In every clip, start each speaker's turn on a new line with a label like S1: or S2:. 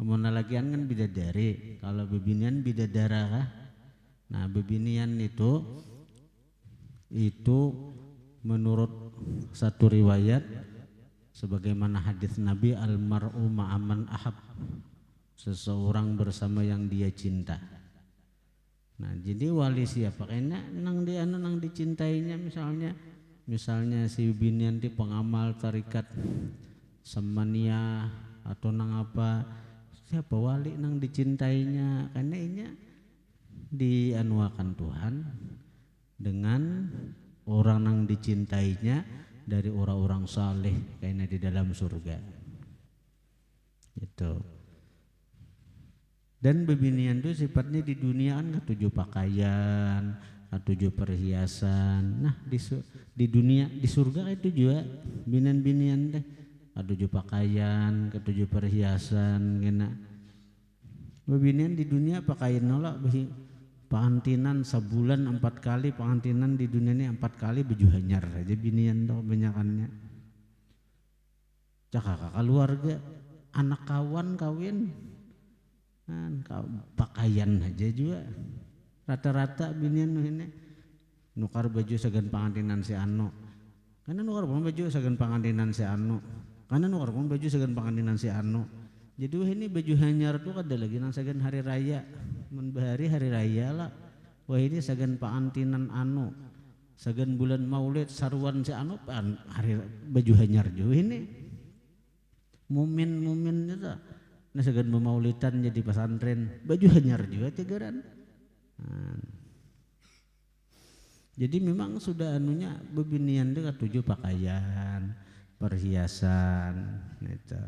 S1: Mun lalakian kan bidadari, kalau bebinian bidadara kah? Nah, bebinian itu menurut satu riwayat sebagaimana hadis Nabi, almar'u ma'aman ahab, seseorang bersama yang dia cinta. Nah, jadi wali siapa? Kayaknya nang dicintainya, misalnya si binian di pengamal tarikat Samania atau nang apa, siapa wali nang dicintainya, karena ini dianuakan Tuhan dengan orang nang dicintainya dari orang-orang saleh kayaknya di dalam surga itu. Dan bebinian itu sifatnya di dunia kan ketujuh pakaian, ketujuh perhiasan. Nah di dunia, di surga itu juga binian-binian deh, ketujuh pakaian, ketujuh perhiasan, kena. Bebinian di dunia pakaian nolak, pengantinan sebulan 4 kali, pengantinan di dunia ini 4 kali baju hanyar aja binian tuh banyakannya. Cakak keluarga, anak kawan kawin. Pakaian aja juga rata-rata binian ini nukar baju segan pangantinan si Ano, karena nukar pun baju segan pangantinan si Ano, karena nukar pun baju segan pangantinan si Ano. Jadi ini baju hanyar tuh ada lagi nang segan hari raya, menbahari hari raya lah. Wah ini segan pangantinan Ano, segan bulan Maulid sarwan si Ano, hari baju hanyar juga ini. Momen itu. Nah segan memaulitan jadi pesantren baju hanyar juga cegeran. Jadi memang sudah anunya bebinian itu ketujuh pakaian, perhiasan itu.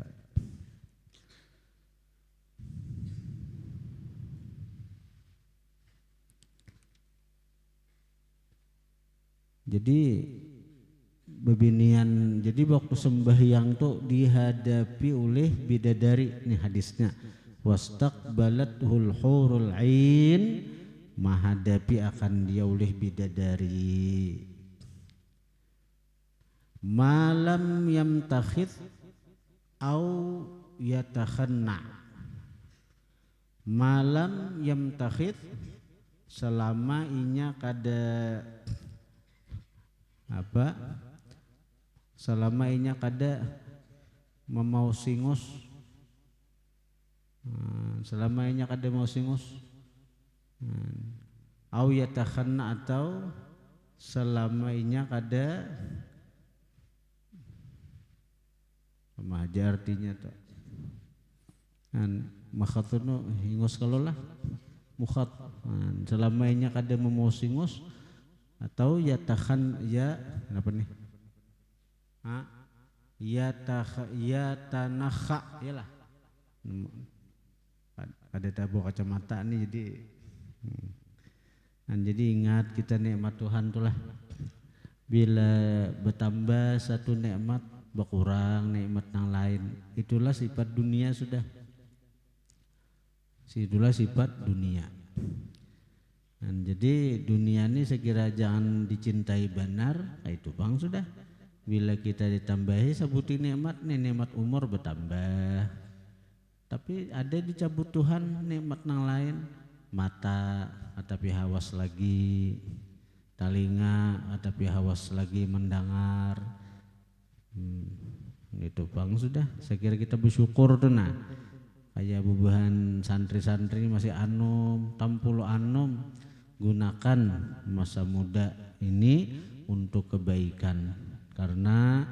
S1: Jadi bebinian, jadi waktu sembahyang tuh dihadapi oleh bidadari, nih hadisnya, wastaqbalathul hurul ain, menghadapi akan dia oleh bidadari, malam yamtakhid au yatakhanna, malam yamtakhid selama inya kada apa, selama inya kada memau singus, selama inya kada mau singus, au yatakhanna atau selama inya kada, sama aja artinya tuh. Makhatunu hingus kalau lah mukhat, selama inya kada memau singus atau yatakhan ya apa nih? Yatanakha ya lah. Ada tabu kacamata nih jadi. Jadi ingat kita nikmat Tuhan tuh lah. Bila bertambah satu nikmat berkurang nikmat yang lain. Itulah sifat dunia sudah. Itulah sifat dunia. Jadi dunia ini sekira jangan dicintai benar, itu bang sudah. Bila kita ditambahi sebuti nikmat, nih nikmat umur bertambah. Tapi ada dicabut Tuhan nikmat yang lain, mata tapi hawas lagi, telinga tapi hawas lagi mendengar. Itu bang sudah. Saya kira kita bersyukur tuh nah. Kayak bubuhan santri-santri masih anom, tampul anom, gunakan masa muda ini untuk kebaikan, karena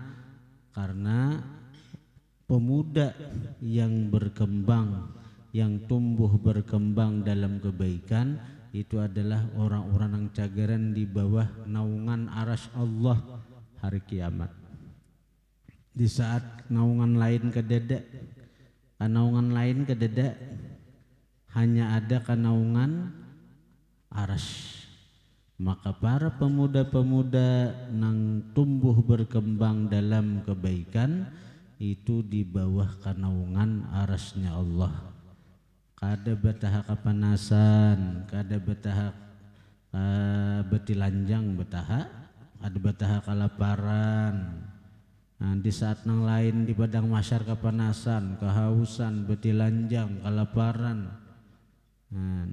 S1: pemuda yang berkembang, yang tumbuh berkembang dalam kebaikan itu adalah orang-orang yang cagaran di bawah naungan arasy Allah hari kiamat. Di saat naungan lain kedada, naungan lain kedada, hanya ada naungan arasy. Maka para pemuda-pemuda nang tumbuh berkembang dalam kebaikan itu di bawah naungan arasy-Nya Allah. Kada betaha kapanasan, kada betaha betilanjang betaha, ada betaha kalaparan. Nah, di saat nang lain di padang masyar kepanasan, kehausan, betilanjang, kelaparan. Nah,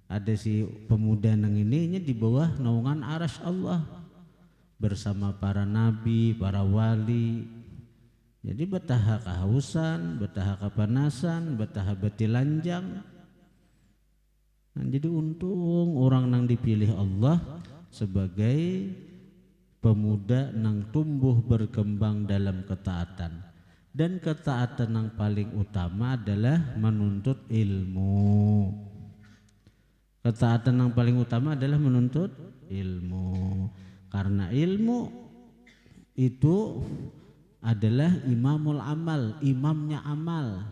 S1: ada si pemuda nang ini di bawah naungan arasy Allah bersama para nabi, para wali. Jadi betaha kehausan, betaha kepanasan, betaha betilanjang. Nah, jadi untung orang nang dipilih Allah sebagai pemuda nang tumbuh berkembang dalam ketaatan, dan ketaatan yang paling utama adalah menuntut ilmu. Ketaatan yang paling utama adalah menuntut ilmu, karena ilmu itu adalah imamul amal, imamnya amal.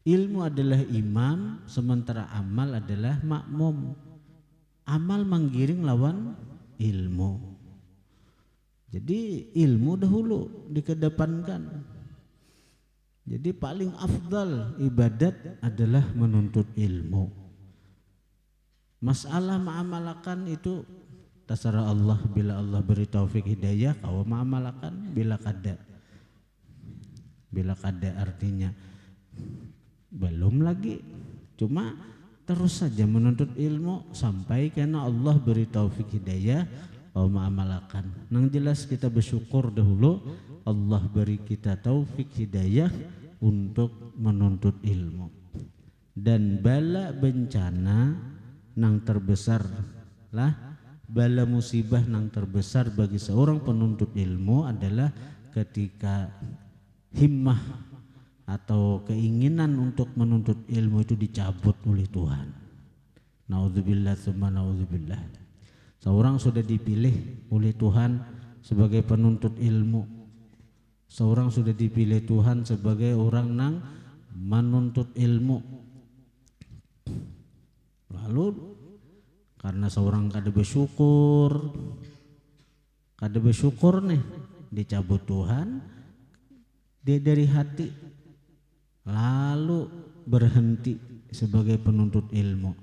S1: Ilmu adalah imam, sementara amal adalah makmum. Amal menggiring lawan ilmu. Jadi ilmu dahulu dikedepankan. Jadi paling afdal ibadat adalah menuntut ilmu. Masalah ma'amalakan itu terserah Allah. Bila Allah beri taufik hidayah, kau ma'amalakan. Bila kada artinya belum lagi. Cuma terus saja menuntut ilmu sampai karena Allah beri taufik hidayah kau ma'amalakan. Nang jelas kita bersyukur dahulu Allah beri kita taufik hidayah untuk menuntut ilmu. Dan bala bencana nang terbesar lah, bala musibah nang terbesar bagi seorang penuntut ilmu adalah ketika himmah atau keinginan untuk menuntut ilmu itu dicabut oleh Tuhan. Naudzubillah tsumma naudzubillah. Seorang sudah dipilih oleh Tuhan sebagai penuntut ilmu. Seorang sudah dipilih Tuhan sebagai orang nang menuntut ilmu. Lalu karena seorang kada bersyukur nih, dicabut Tuhan dia dari hati. Lalu berhenti sebagai penuntut ilmu,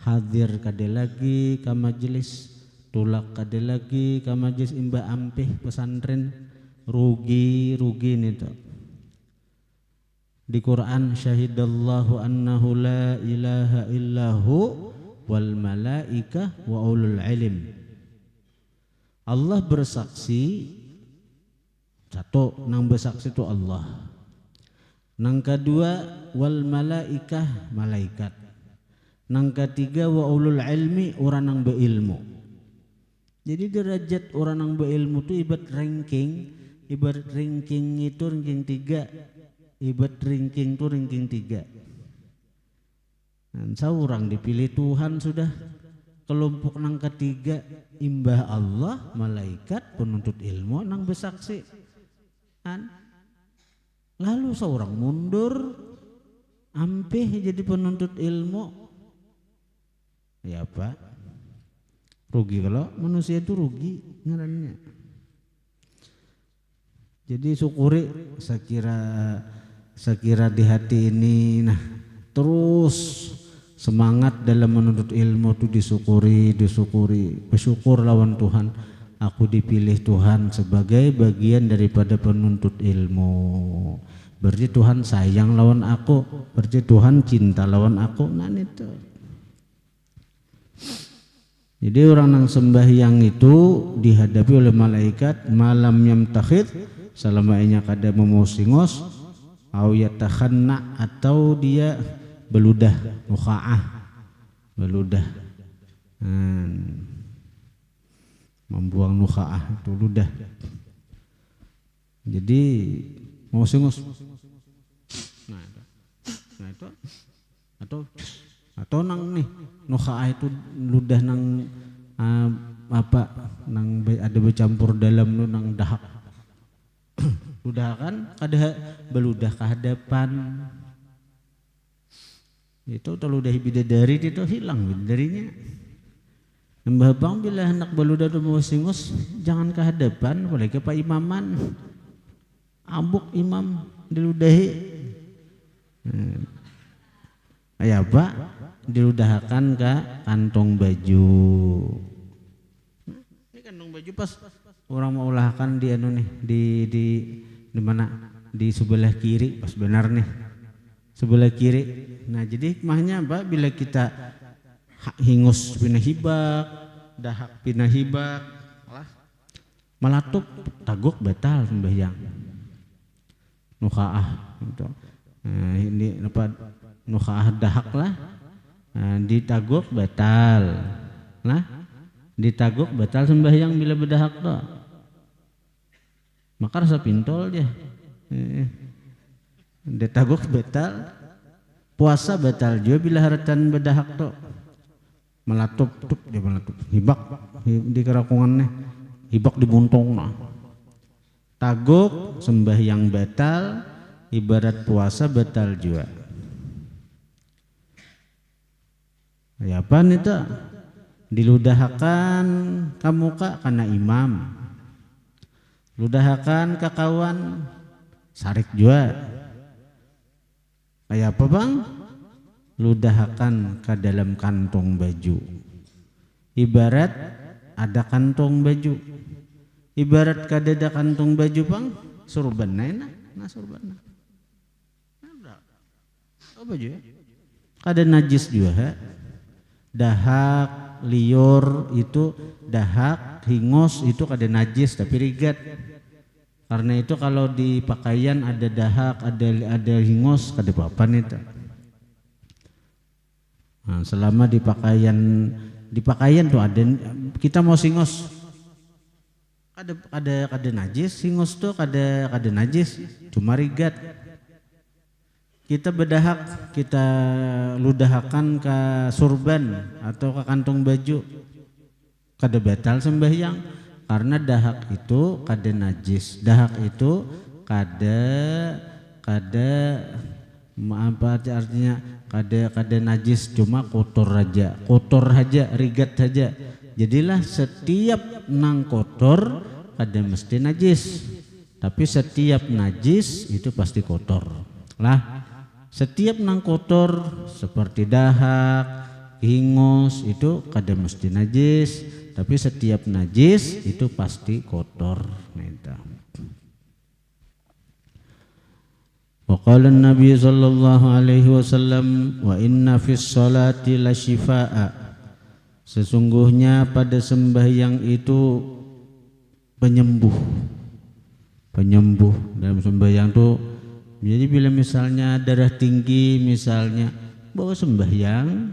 S1: hadir kada lagi ke majelis, tulak kada lagi ke majelis imba ampih pesantren. Rugi nih tuh. Di Quran syahidallahu annahu la ilaha illahu wal malaikah wa ulul ilm. Allah bersaksi, satu nang bersaksi itu Allah. Nang kedua wal malaikah, malaikat. Nang ketiga wa ulul ilmi, orang nang berilmu. Jadi derajat orang nang berilmu itu ibarat ranking itu ranking 3, ibarat ranking itu ranking 3. Dan seorang dipilih Tuhan sudah kelompok nang ketiga, imbah Allah, malaikat, penuntut ilmu nang bersaksi. Lalu seorang mundur ampih jadi penuntut ilmu, ya Pak, rugi. Kalau manusia itu rugi ngarannya. Jadi syukuri, sekira di hati ini terus semangat dalam menuntut ilmu itu disyukuri, bersyukur lawan Tuhan. Aku dipilih Tuhan sebagai bagian daripada penuntut ilmu. Berarti Tuhan sayang lawan aku, berarti Tuhan cinta lawan aku. Nah itu. Jadi orang yang sembahyang itu dihadapi oleh malaikat malam yamtakhid, selama inya kada memusingos, au yatakhanna, atau dia beludah, nukha'ah, beludah. Membuang nukha'ah itu ludah. Jadi mau singus. Nah itu atau nang nih nukha'ah itu ludah nang nang ada bercampur dalam lu nang dahak. Ludah kan kada beludah ke hadapan. Itu kalau udah bidadari itu hilang bidadarinya. Mbah Bang bila hendak beludah tu mau singus jangan ke hadapan, apalagi Pak Imaman. Ambuk imam diludahi. Ya Pak, diludahkan ke kantong baju. Ini kantong baju pas orang mau ulahkan di anu nih di mana di sebelah kiri pas benar nih sebelah kiri. Nah jadi hikmahnya apa bila kita hingus pindah hibak dahak pindah hibak malatup tagok batal sembahyang nukaah gitu. Nah, ini apa nukaah dahak lah ditagok batal lah ditagok batal sembahyang bila bedahak tuh maka rasa pintol dia ditagok batal puasa batal juga bila haratan bedahak tuh melatup tuh dia melatup hibak di kerakungannya hibak di buntong nah tagok sembahyang batal ibarat puasa batal juga. Ya apa itu diludahakan kamu kak karena imam ludahakan kakawan sarik juga kayak apa bang ludahakan ke dalam kantong baju ibarat ada kantong baju ibarat kadada kantong baju bang surban nah surban apa baju ya kada najis juga dahak liur itu dahak hingos itu kada najis tapi rigat karena itu kalau di pakaian ada dahak ada hingos kada papan itu. Nah, selama di pakaian tuh ada kita mau singos kada najis hingos tuh kada najis cuma rigat kita bedahak kita ludahakan ke surban atau ke kantong baju kada batal sembahyang karena dahak itu kada najis dahak itu kada apa artinya kada najis cuma kotor aja rigat saja jadilah setiap nang kotor kada mesti najis tapi setiap najis itu pasti kotor lah. Setiap nang kotor seperti dahak, hingus itu kada mesti najis, tapi setiap najis itu pasti kotor. Wa qala an-nabi sallallahu alaihi wasallam wa inna fis salati la shifaa. Sesungguhnya pada sembahyang itu penyembuh dalam sembahyang itu. Jadi bila misalnya darah tinggi misalnya bawa sembahyang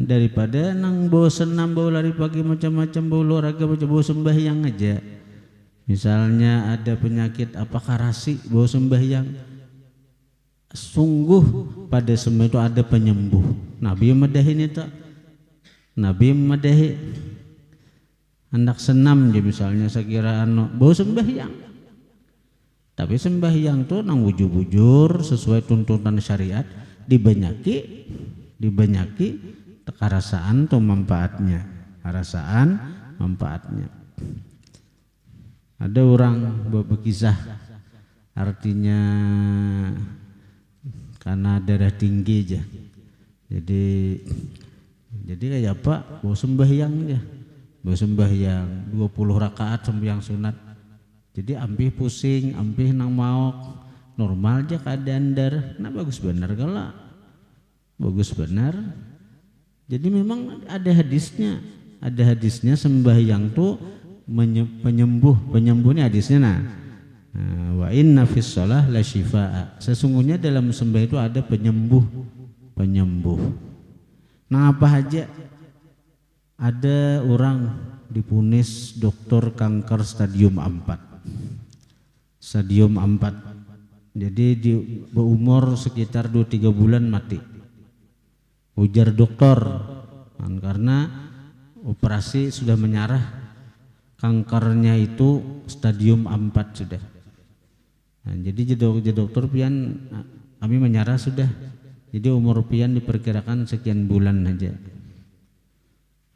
S1: daripada nang bawa senam bawa lari pagi macam-macam bawa olahraga bawa sembahyang aja. Misalnya ada penyakit apa karasi bawa sembahyang. Sungguh pada semua itu ada penyembuh. Nabi madahin itu. Nabi madahi hendak senam dia misalnya sekira bawa sembahyang. Tapi sembahyang tuh nang bujur-bujur sesuai tuntutan syariat dibanyaki kekarasaan tuh manfaatnya ada orang berkisah artinya karena darah tinggi aja jadi kayak apa bawa sembahyang 20 rakaat sembahyang sunat. Jadi ampih pusing, ampih nang maok, normal aja keadaan darah. Nah bagus benar kalau bagus benar. Jadi memang ada hadisnya sembahyang tuh penyembuhnya hadisnya nah. Wa inna fis shalah la shifaa. Sesungguhnya dalam sembahyang itu ada penyembuh. Nah apa aja? Ada orang dipunis dokter kanker stadium 4. Jadi di berumur sekitar 2-3 bulan mati. Ujar dokter karena operasi sudah menyarah kankernya itu stadium 4 sudah. Nah, jadi dokter pian kami menyarah sudah. Jadi umur pian diperkirakan sekian bulan aja.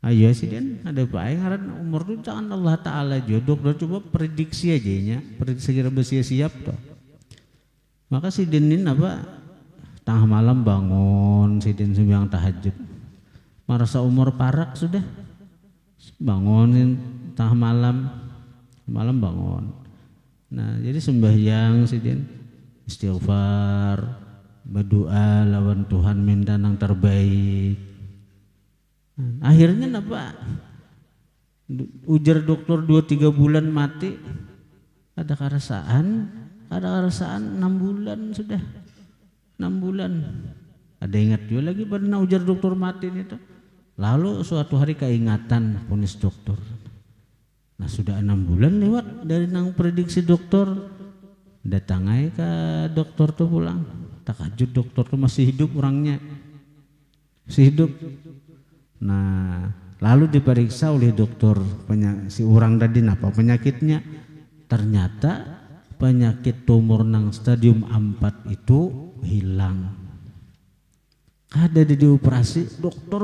S1: Ayo sih dan ada apa ngaran umur itu jangan Allah Ta'ala jodoh coba prediksi aja nya prediksi kira bersiap toh maka si Dinin apa tengah malam bangun si Din sembahyang tahajud merasa umur parak sudah bangunin tengah malam bangun. Nah jadi sembahyang sidin, istighfar, berdoa lawan Tuhan minta yang terbaik. Akhirnya apa? Ujar dokter 2-3 bulan mati. Ada kerasaan 6 bulan sudah. 6 bulan. Ada ingat juga lagi pada ujar dokter mati itu. Lalu suatu hari keingatan ponis dokter. Nah sudah 6 bulan lewat dari nang prediksi dokter. Datang aja ke dokter tuh pulang. Takjub dokter tuh masih hidup orangnya. Masih hidup. Nah lalu diperiksa oleh dokter si orang tadi apa penyakitnya. Ternyata penyakit tumor nang stadium 4 itu hilang. Ada dioperasi, dokter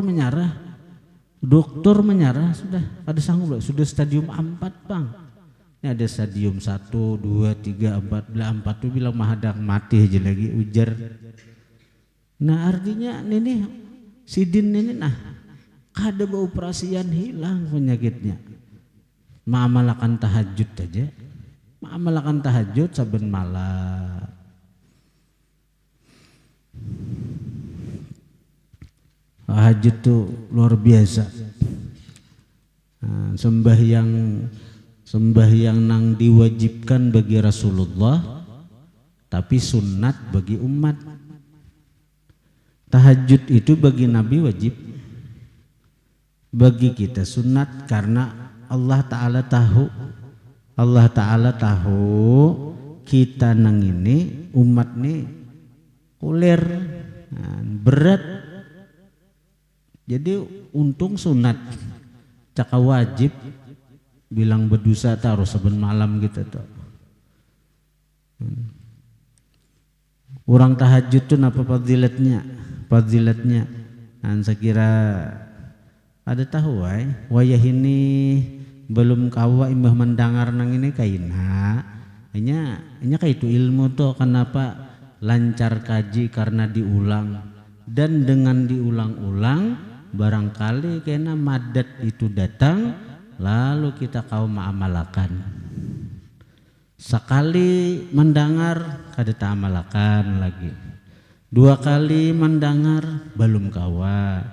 S1: menyerah sudah ada sanggup sudah stadium 4 bang. Ini ada stadium 1, 2, 3, 4, 4 tuh bilang mahadang mati aja lagi ujar. Nah artinya ini sidin ini ada operasian hilang penyakitnya. Ma'amalakan tahajud aja. Ma'amalakan tahajud saben malam. Tahajud tuh luar biasa. Nah, sembahyang nang diwajibkan bagi Rasulullah, tapi sunnat bagi umat. Tahajud itu bagi Nabi wajib, bagi kita sunnat karena Allah Ta'ala tahu kita nang ini umat nih kulir berat. Jadi untung sunat caka wajib bilang berdosa taruh saben malam gitu tuh. Orang tahajud tuh apa fadilatnya? Saya kira ada tahu wayah ini belum kawa imbah mendengar nang ini kaina. Hanya kayak itu ilmu tuh kenapa lancar kaji karena diulang dan dengan diulang-ulang barangkali kena madat itu datang lalu kita kau ma'amalakan. Sekali mendengar kada ta'amalakan lagi. 2 kali mendengar belum kawa.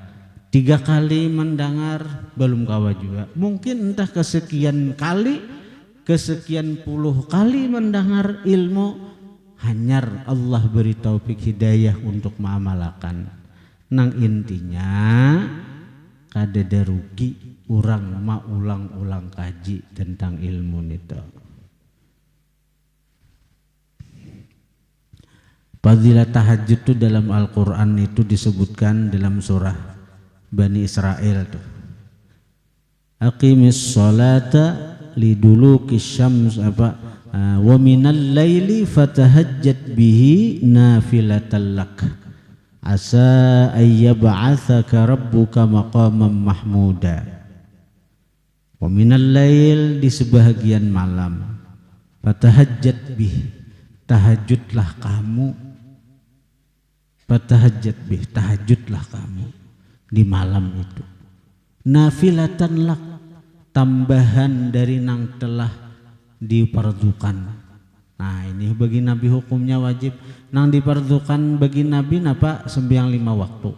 S1: 3 kali mendengar belum kawa juga. Mungkin entah kesekian puluh kali mendengar ilmu hanyar Allah beri taufik hidayah untuk ma'amalakan. Nang intinya kada darugi orang ma ulang-ulang kaji tentang ilmu itu. Fadilah tahajud itu dalam Al-Quran itu disebutkan dalam surah Bani Israel tuh. Aqimis sholata liduluki syams wa minal laili fatahajjat bihi nafilatan lak. Asa ayyab'atsaka rabbuka maqaman mahmuda. Wa minal lail di sebahagian malam. Fatahajjat bih, tahajudlah kamu. Fatahajjat bih, tahajudlah kamu di malam itu. Nafilatan lak, tambahan dari nang telah dipardukan. Nah ini bagi Nabi hukumnya wajib. Nang dipardukan bagi Nabi napa sembahyang 5 waktu.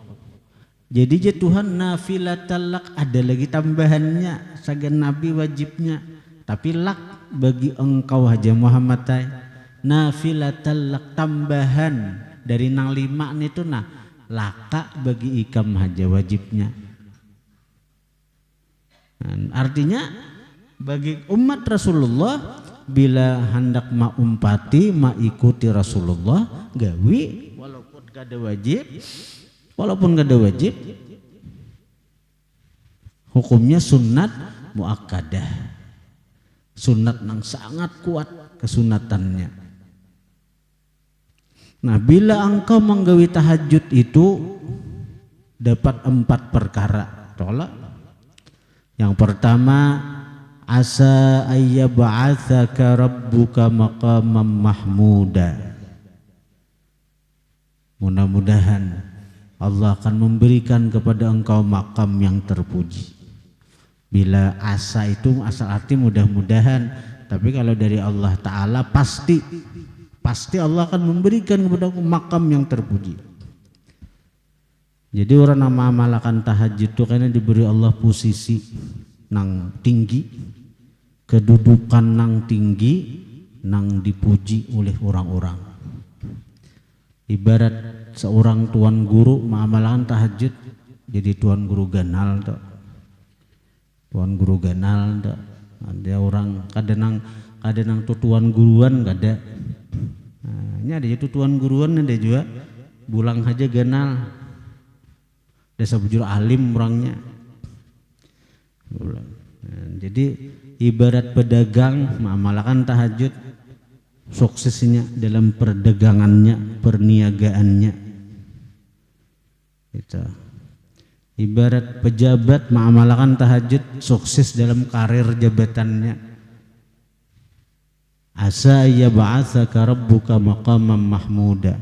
S1: Jadi je Tuhan nafilatal lak ada lagi tambahannya sagan Nabi wajibnya. Tapi lak bagi engkau aja Muhammad tay. Nafilatal lak tambahan dari nang 5 itu laka bagi ikam aja wajibnya. Nah, artinya bagi umat Rasulullah bila hendak maumpati maikuti Rasulullah gawi walaupun kada wajib hukumnya sunnat muakkadah, sunnat yang sangat kuat kesunatannya. Nah bila engkau menggawi tahajud itu dapat 4 perkara. Tolak yang pertama asa ayyab'atsaka rabbuka maqaman mahmuda. Mudah-mudahan Allah akan memberikan kepada engkau makam yang terpuji. Bila asa itu asal arti mudah-mudahan, tapi kalau dari Allah Ta'ala pasti Allah akan memberikan kepada aku makam yang terpuji. Jadi orang nama amalakan tahajud itu karena diberi Allah posisi nang tinggi, kedudukan nang tinggi, nang dipuji oleh orang-orang. Ibarat seorang tuan guru mengamalkan tahajud jadi tuan guru ganal tuh. Tuan guru ganal tuh. Ada orang kadang tuh tuan guruan gak ada. Nah, ini ada itu tuan guruan ada juga bulang aja ganal. Desa bujur alim orangnya. Nah, jadi ibarat pedagang mengamalkan tahajud, suksesnya dalam perdagangannya, perniagaannya. Gitu. Ibarat pejabat mengamalkan tahajud, sukses dalam karir jabatannya. Asa yab'atsaka rabbuka maqaman mahmuda.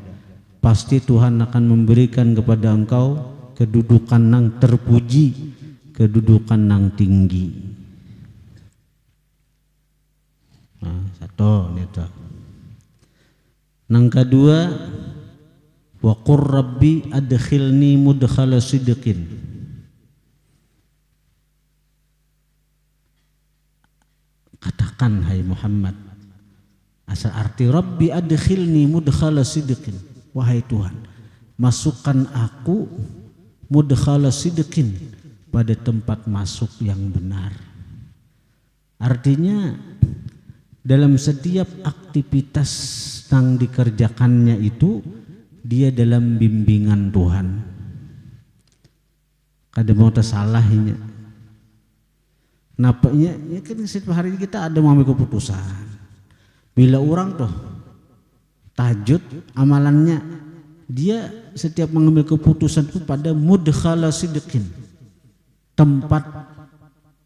S1: Pasti Tuhan akan memberikan kepada engkau kedudukan nang terpuji, kedudukan nang tinggi. Nah, satu itu. Nang kedua, wa qur rabbi adkhilni mudkhala sidqin. Katakan hai Muhammad, asal arti Rabbi adkhilni mudkhala sidqin, wahai Tuhan, masukkan aku mudkhala sidqin, pada tempat masuk yang benar. Artinya dalam setiap aktivitas yang dikerjakannya itu dia dalam bimbingan Tuhan. Kada mau tersalahnya. Nampaknya ya kan setiap hari kita ada mengambil keputusan. Bila orang tuh tahajud amalannya, dia setiap mengambil keputusan itu pada mudkhala sidqin, tempat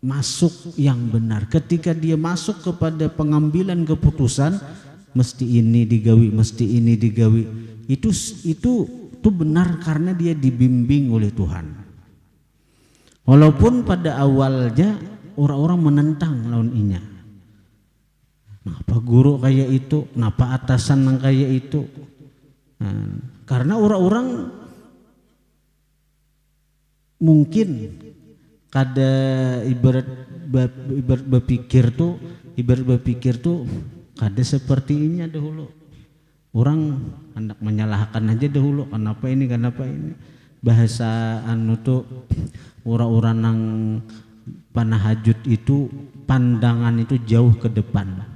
S1: masuk yang benar. Ketika dia masuk kepada pengambilan keputusan, mesti ini digawi, mesti ini digawi. Itu benar karena dia dibimbing oleh Tuhan. Walaupun pada awalnya orang-orang menentang lawan inya. Kenapa guru kayak itu? Kenapa atasan yang kayak itu? Nah, karena orang-orang mungkin kada ibarat berpikir tuh kada seperti ini dahulu. Orang hendak menyalahkan aja dahulu, kenapa ini. Bahasa anu tuh orang-orang yang panahajud itu pandangan itu jauh ke depan.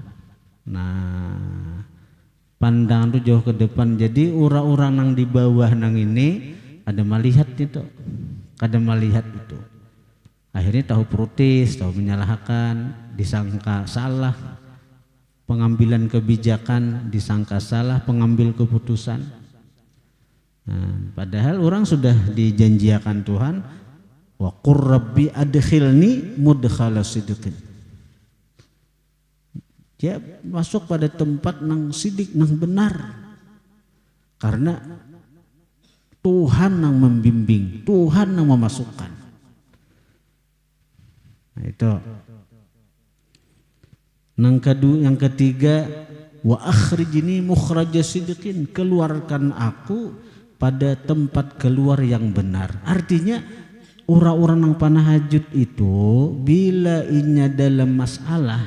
S1: Nah, pandangan itu jauh ke depan. Jadi orang-orang yang di bawah nang ini ada melihat itu, Akhirnya tahu protes, tahu menyalahkan, disangka salah pengambilan kebijakan, disangka salah pengambil keputusan. Nah, padahal orang sudah dijanjikan Tuhan, wa qur rabbi adkhilni mudkhala sidqin. Dia masuk pada tempat nang sidik, nang benar. Karena Tuhan yang membimbing, Tuhan yang memasukkan. Nah, itu. Yang ketiga, wa akhrijni mukhraja sidqin, keluarkan aku pada tempat keluar yang benar. Artinya orang-orang yang panahajud itu bila inya dalam masalah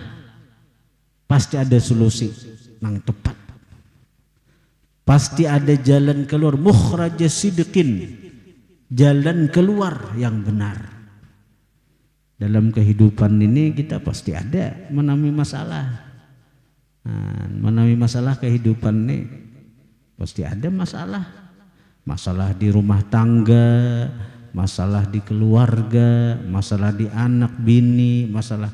S1: pasti ada solusi yang tepat. Pasti ada jalan keluar, mukhraja sidqin, jalan keluar yang benar. Dalam kehidupan ini kita pasti ada mengalami masalah. Nah, mengalami masalah kehidupan ini pasti ada masalah. Masalah di rumah tangga, masalah di keluarga, masalah di anak bini, masalah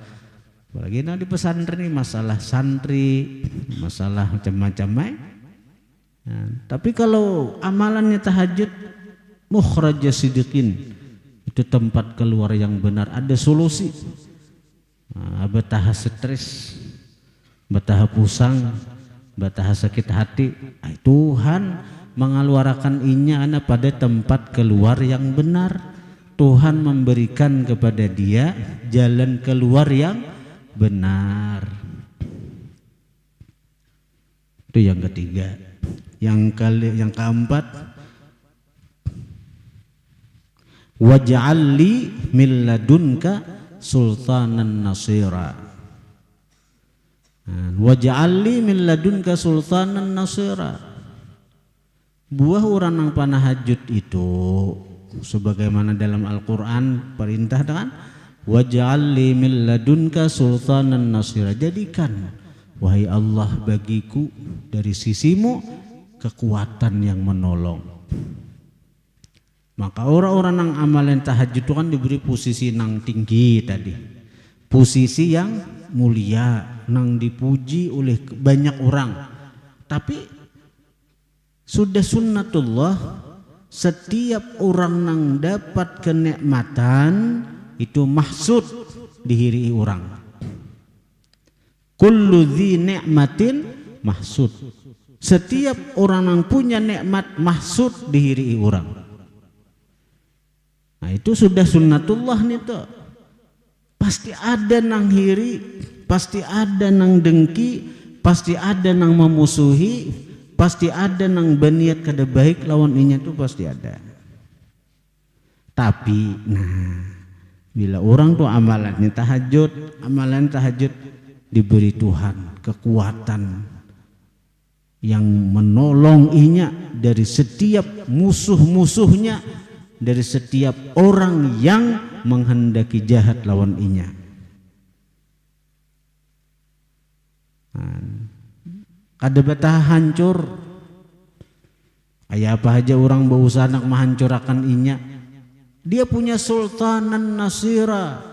S1: apalagi di pesantren ini, masalah santri, masalah macam-macam. Nah, tapi kalau amalannya tahajud, mukhraja sidqin, itu tempat keluar yang benar, ada solusi. Nah, betah stres, betah pusang, betah sakit hati, Tuhan mengeluarkan inya pada tempat keluar yang benar. Tuhan memberikan kepada dia jalan keluar yang benar. Itu yang ketiga. Yang keempat, waj'al li min ladunka sultanan nasira. Waj'al li min ladunka sultanan nasira. Buah orang nang panah hajut itu sebagaimana dalam Al-Qur'an perintah dengan waj'al li min ladunka sultanan nasira. Jadikan wahai Allah bagiku dari sisimu kekuatan yang menolong. Maka orang-orang nang amalan tahajud itu kan diberi posisi nang tinggi tadi, posisi yang mulia, nang dipuji oleh banyak orang. Tapi sudah sunnatullah, setiap orang nang dapat kenikmatan itu mahsud dihiri orang. Kullu dzi ni'matin mahsud. Setiap orang yang punya nikmat mahsud dihiri orang. Nah itu sudah sunnatullah nih tuh. Pasti ada nang hiri, pasti ada nang dengki, pasti ada nang memusuhi, pasti ada nang berniat kada baik lawan inya tuh pasti ada. Tapi bila orang tuh amalannya tahajud diberi Tuhan kekuatan yang menolong inya dari setiap musuh-musuhnya, dari setiap orang yang menghendaki jahat lawan inya. Kada betah hancur, kayak apa aja orang berusaha nak menghancurkan inya. Dia punya sultanan nasira,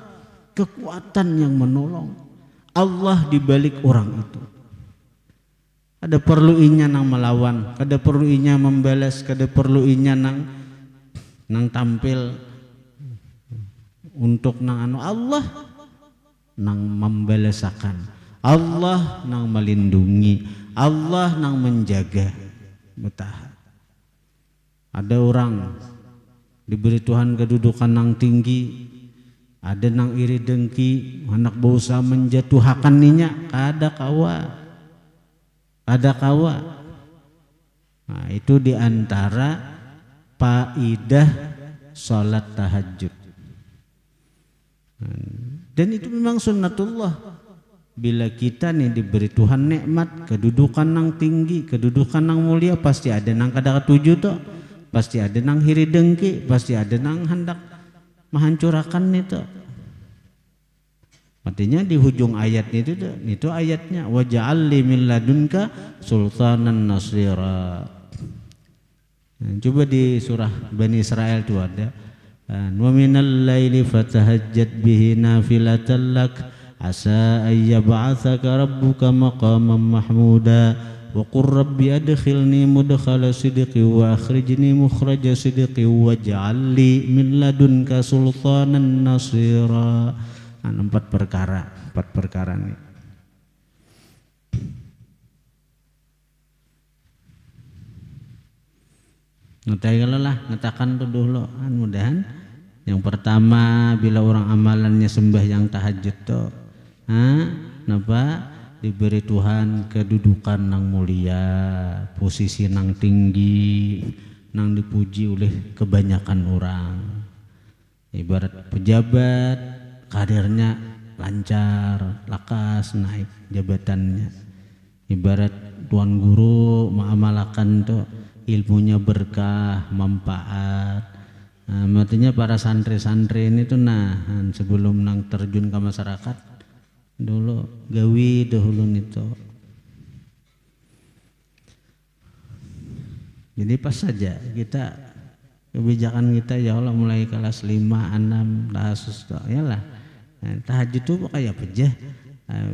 S1: kekuatan yang menolong. Allah di balik orang itu. Ada perlu inya nang melawan, kada perlu inya membalas, kada perlu inya nang tampil untuk nang Allah nang membalasakan, Allah nang melindungi, Allah nang menjaga. Betah. Ada orang diberi Tuhan kedudukan nang tinggi, ada nang iri dengki, anak berusaha menjatuhkan ninya, kada kawa. Nah, itu diantara faidah salat tahajud. Dan itu memang sunnatullah. Bila kita nih diberi Tuhan nikmat, kedudukan nang tinggi, kedudukan nang mulia, pasti ada nang kada ketuju tuh, pasti ada nang iri dengki, pasti ada nang hendak menghancurkan itu. Artinya di hujung ayat itu ayatnya waj'al li min ladunka sultanan nasira. Coba di surah Bani Israel itu ada wa minal laili fatahajjat bihi nafilatan lak asa ay yab'atsaka rabbuka maqaman mahmuda wa qur rabbi adkhilni mudkhala sidqi wa akhrijni mukhraja sidqi waj'al li min ladunka sultanan nasira. Empat perkara nih. Ngetakan tuh dulu. Mudahan yang pertama bila orang amalannya sembahyang tahajud tuh, diberi Tuhan kedudukan nang mulia, posisi nang tinggi, nang dipuji oleh kebanyakan orang. Ibarat pejabat, karirnya lancar, lakas naik jabatannya. Ibarat tuan guru mengamalkan tuh ilmunya berkah, manfaat. Artinya para santri-santri ini tuh sebelum nang terjun ke masyarakat dulu gawi dahulu itu. Jadi pas saja kita kebijakan kita ya Allah mulai kelas 5, 6 kasus ya lah. Tahajud itu kayak apa aja?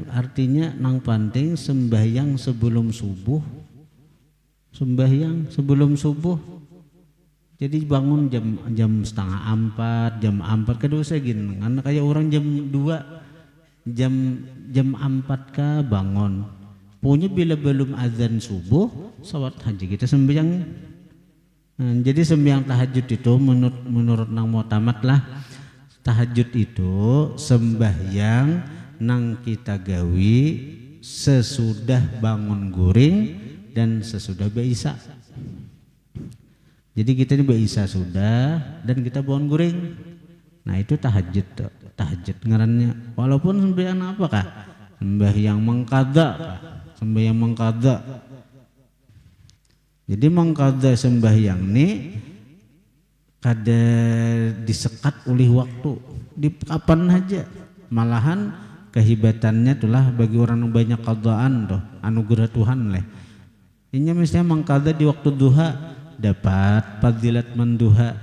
S1: Artinya nang penting sembahyang sebelum subuh. Jadi bangun jam setengah 4, jam 4 kedua saya gini. Karena kayak orang jam 2, jam 4 kah bangun. Punya bila belum azan subuh, salat haji kita sembahyang Jadi sembahyang tahajud itu menurut nang mu'tamad lah, tahajud itu sembahyang nang kita gawi sesudah bangun guring dan sesudah ba'isa. Jadi kita ini ba'isa sudah dan kita bangun guring. Nah itu tahajud tuh. Tahajud ngarannya. Walaupun sembahyang apakah? Sembahyang mengqadha, sembahyang mengqadha. Jadi mengqadha sembahyang ini kada disekat oleh waktu, di kapan aja. Malahan kehibatannya itulah bagi orang yang banyak qadhaan tuh, anugerah Tuhan leh. Ini misalnya mengqadha di waktu duha dapat fadilat menduha.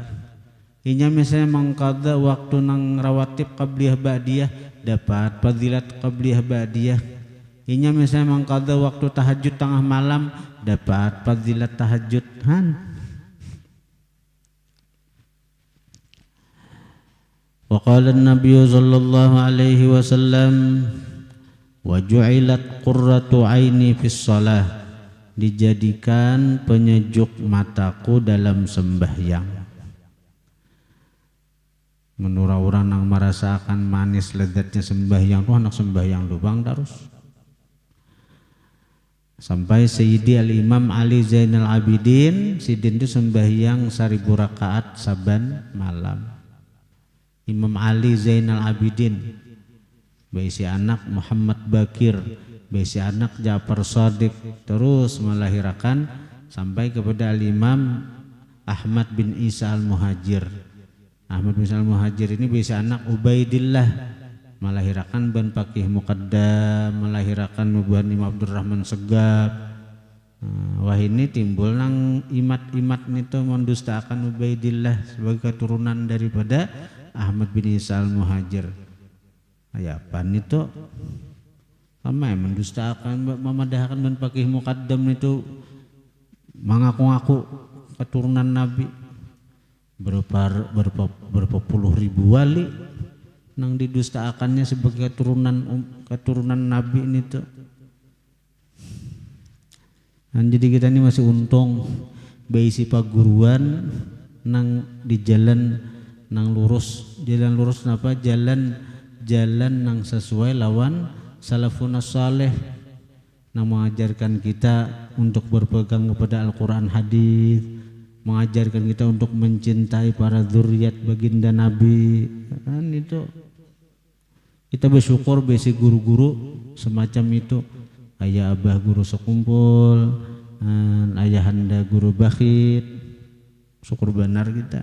S1: Ini misalnya mengqadha waktu nang rawatib qabliyah ba'diyah dapat fadilat qabliyah ba'diyah. Ini misalnya mengqadha waktu tahajud tengah malam dapat fadilat tahajud. Wa qala an-nabiy sallallahu alaihi wasallam wa ju'ilat qurratu aini fis shalah, dijadikan penyejuk mataku dalam sembahyang. Menurut orang yang merasakan manis lezatnya sembahyang tuh anak sembahyang lubang terus. Sampai Sayyidi Al-Imam Ali Zainal Abidin sidin itu sembahyang 1000 rakaat saban malam. Imam Ali Zainal Abidin baisi anak Muhammad Bakir, baisi anak Ja'far Shadiq, terus melahirkan sampai kepada Al-Imam Ahmad bin Isa Al-Muhajir. Ahmad bin Isa Al-Muhajir ini baisi anak Ubaidillah, melahirkan Ban Pakih Muqaddam, melahirkan Muban Imam Abdurrahman Segab. Wah ini timbul nang imat-imat itu mendustakan Ubaidillah sebagai keturunan daripada Ahmad bin Isa Al-Muhajir. Ayapan itu sama ya mendustakan, memadahkan Ban Pakih Muqaddam itu mengaku-ngaku keturunan Nabi. Berapa puluh ribu wali nang didustaakannya sebagai keturunan Nabi ini tuh. Dan jadi kita ini masih untung baisi paguruan nang di jalan nang lurus, jalan lurus kenapa? Jalan nang sesuai lawan salafun saleh nang mengajarkan kita untuk berpegang kepada Al-Quran hadis, mengajarkan kita untuk mencintai para zuriat baginda Nabi. Kan itu kita bersyukur besi guru-guru semacam itu. Ayah abah guru sekumpul, ayahanda guru bakhit, syukur benar kita.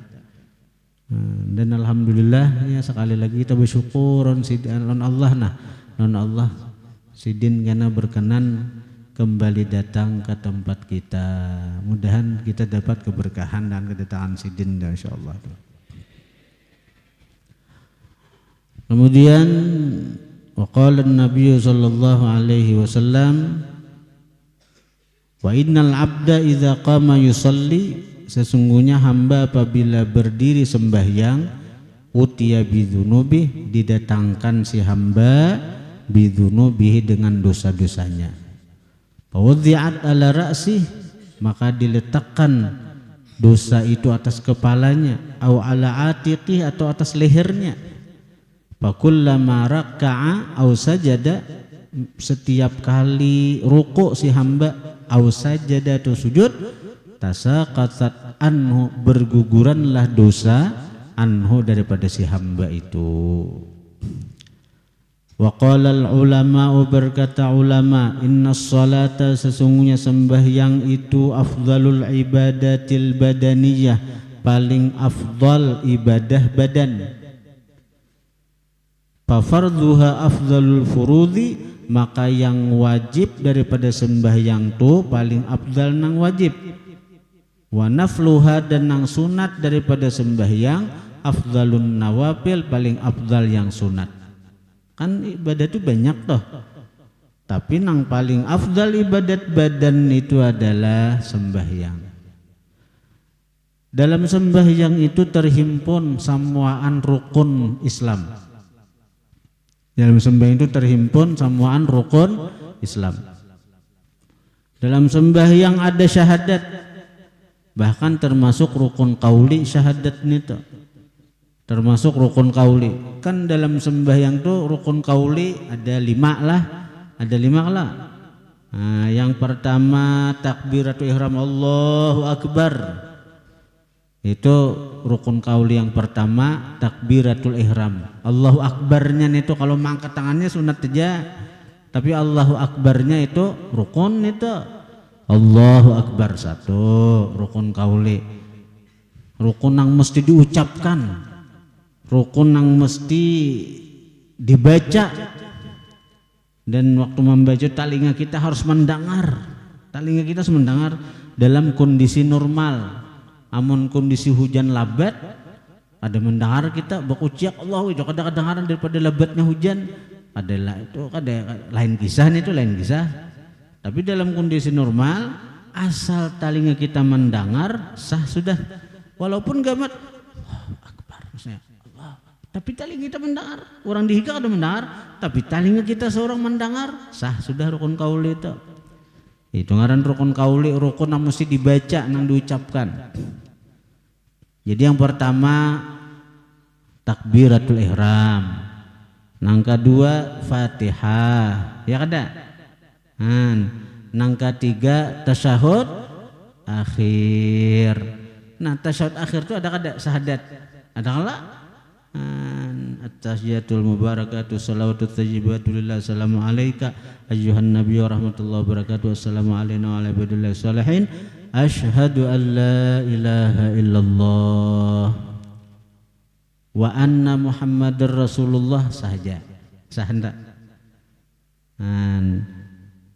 S1: Dan alhamdulillah ya sekali lagi kita bersyukur non Allah sidin karena berkenan kembali datang ke tempat kita. Mudahan kita dapat keberkahan dan kedatangan sidin insyaallah. Kemudian waqala an-nabiy sallallahu alaihi wasallam wa innal abda idza qama yusalli, sesungguhnya hamba apabila berdiri sembahyang utiya bidzunubi, didatangkan si hamba bidzunubihi dengan dosa-dosanya. Fawadhi'at ala ra'sih, maka diletakkan dosa itu atas kepalanya, au ala atiqih atau atas lehernya. Fakullama raka'a au sajada, setiap kali ruku si hamba au sajada atau sujud, tasaqatat anhu, berguguranlah dosa anhu daripada si hamba itu. Wa qala al-ulama, berkata ulama, inna salata, sesungguhnya sembahyang itu afdalul ibadatil badaniyah, paling afdal ibadah badan. Fa fardhuha afdalul furudhi, maka yang wajib daripada sembahyang itu paling afdal nang wajib. Wa nafluha, dan nang sunat daripada sembahyang afdalun nawafil, paling afdal yang sunat. Kan ibadah itu banyak toh, tapi nang paling afdal ibadat badan itu adalah sembahyang. Dalam sembahyang itu terhimpun samuaan rukun Islam. Dalam sembahyang itu terhimpun samuaan rukun Islam. Dalam sembahyang ada syahadat, Bahkan termasuk rukun qauli syahadat nito. Termasuk rukun qauli. Kan dalam sembahyang tuh rukun qauli ada 5 lah. Ada 5 lah. Nah, yang pertama takbiratul ihram Allahu Akbar. Itu rukun qauli yang pertama takbiratul ihram. Allahu Akbarnya itu kalau mengangkat tangannya sunat aja. Tapi Allahu Akbarnya itu rukun itu. Allahu Akbar satu rukun qauli. Rukun yang mesti diucapkan. Rukun yang mesti dibaca. Dan waktu membaca telinga kita harus mendengar. Telinga kita harus mendengar dalam kondisi normal. Amun kondisi hujan labat ada mendengar kita berucap Allahu itu kada kedengaran daripada lebatnya hujan adalah itu kada lain kisah itu lain kisah. Tapi dalam kondisi normal asal telinga kita mendengar sah sudah. Walaupun gamat Allahu Akbar maksudnya Allah. Tapi telinga kita mendengar. Orang dihiga kada mendengar, tapi telinga kita seorang mendengar sah sudah rukun qauli itu. Itu ngaran rukun qauli, rukun yang mesti dibaca yang diucapkan. Jadi yang pertama takbiratul ihram. Yang kedua Fatihah. Ya kada? Yang ketiga tasyahud akhir. Nah, tasyahud akhir itu ada kada syahadat? Ada kada? At-tahiyatul mubarakatuh salawatut thayyibatu lillah assalamu alayka ayyuhan nabiyyu rahmatullahi wabarakatuh assalamu alayna wa ala ibadillahi sholihin asyhadu an la ilaha illallah wa anna muhammadar rasulullah saja sah hendak.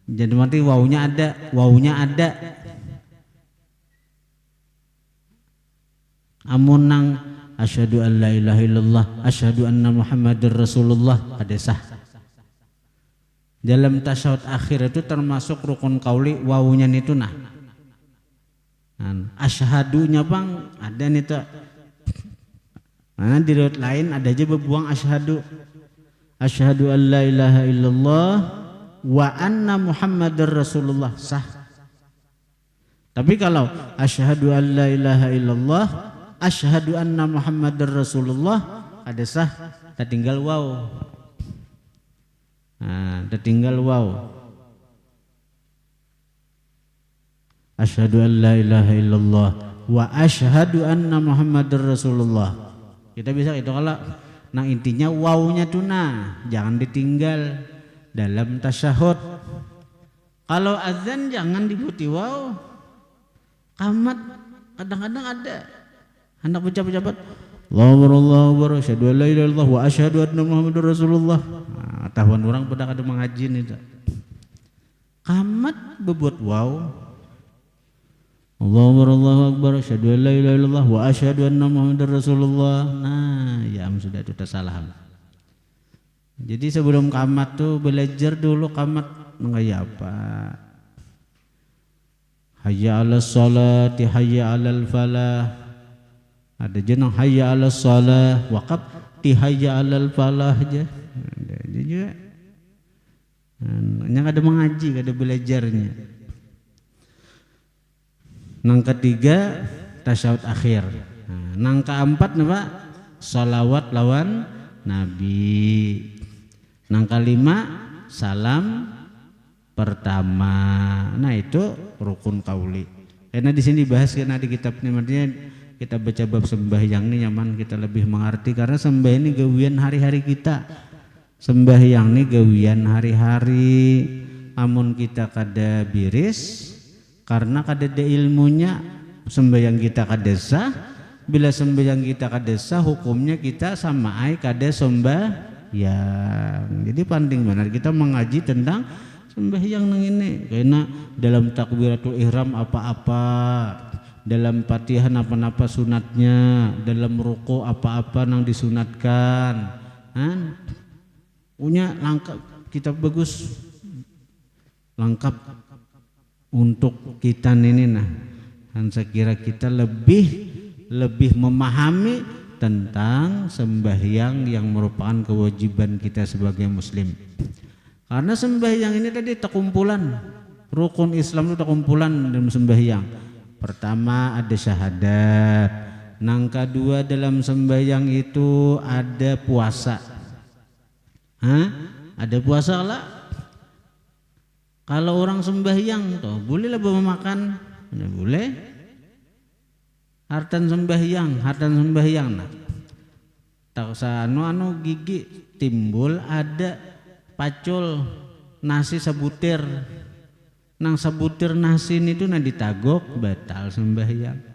S1: Jadi mati wawunya ada amun nang asyhadu an la ilaha illallah asyhadu anna muhammadar rasulullah ada sah. Dalam tasyahud akhir itu termasuk rukun qauli wawunya itu nah. Asyhadunya bang ada nih tuh. Nah, di riwayat lain ada aja berbuang asyhadu. Asyhadu an la ilaha illallah wa anna muhammadar rasulullah sah. Tapi kalau asyhadu an la ilaha illallah asyhadu anna muhammadar rasulullah ada sah, tertinggal waw. Nah, tertinggal waw. Asyhadu an la ilaha illallah wa asyhadu anna muhammadar rasulullah. Kita bisa itu kalau nah intinya wawnya tuh nah jangan ditinggal dalam tasyahud. Kalau azan jangan dibuti waw. Qamat kadang-kadang ada hendak pejabat-pejabat Allahu akbar asyhadu an la ilaha illallah wa asyhadu anna muhammadar rasulullah. Nah, tahuan orang pada kada mengaji itu. Qamat bebuat waw. Allahu akbar asyhadu an la ilaha illallah wa asyhadu anna muhammadar rasulullah. Nah, ya sudah itu salah. Jadi sebelum qamat tuh belajar dulu qamat ngaya apa. Hayya 'alas sholati hayya 'alal falah. Ada jenang hayya 'alas shalah waqaf ti hayya 'alal falah aja. Ada juga. Yang ada mengaji, ada belajarnya. Nang ketiga tasyahud akhir. Nang keempat napa? Shalawat lawan Nabi. Nang kelima salam pertama. Nah itu rukun qauli. Karena di sini bahas karena di kitab ini artinya kita baca bab sembahyang ini nyaman kita lebih mengerti karena sembahyang ini gawian hari-hari kita. Sembahyang ini gawian hari-hari. Amun kita kada biris karena kada ada ilmunya sembahyang kita kada sah. Bila sembahyang kita kada sah hukumnya kita sama ai kada sembahyang. Jadi penting benar kita mengaji tentang sembahyang nang ini karena dalam takbiratul ihram apa-apa, dalam Fatihah apa-apa sunatnya, dalam ruku apa-apa nang disunatkan. Punya lengkap kitab bagus lengkap untuk kita ini nah. Dan saya kira kita lebih memahami tentang sembahyang yang merupakan kewajiban kita sebagai muslim. Karena sembahyang ini tadi terkumpulan rukun Islam itu terkumpulan dalam sembahyang. Pertama ada syahadat. Nang kedua dalam sembahyang itu ada puasa. Ada puasa lah. Kalau orang sembahyang toh bolehlah bawa makan, boleh. Hartan sembahyang nah. Tak usah anu gigi timbul ada pacul nasi sebutir. Nang sebutir nasi itu nah ditagok batal sembahyang.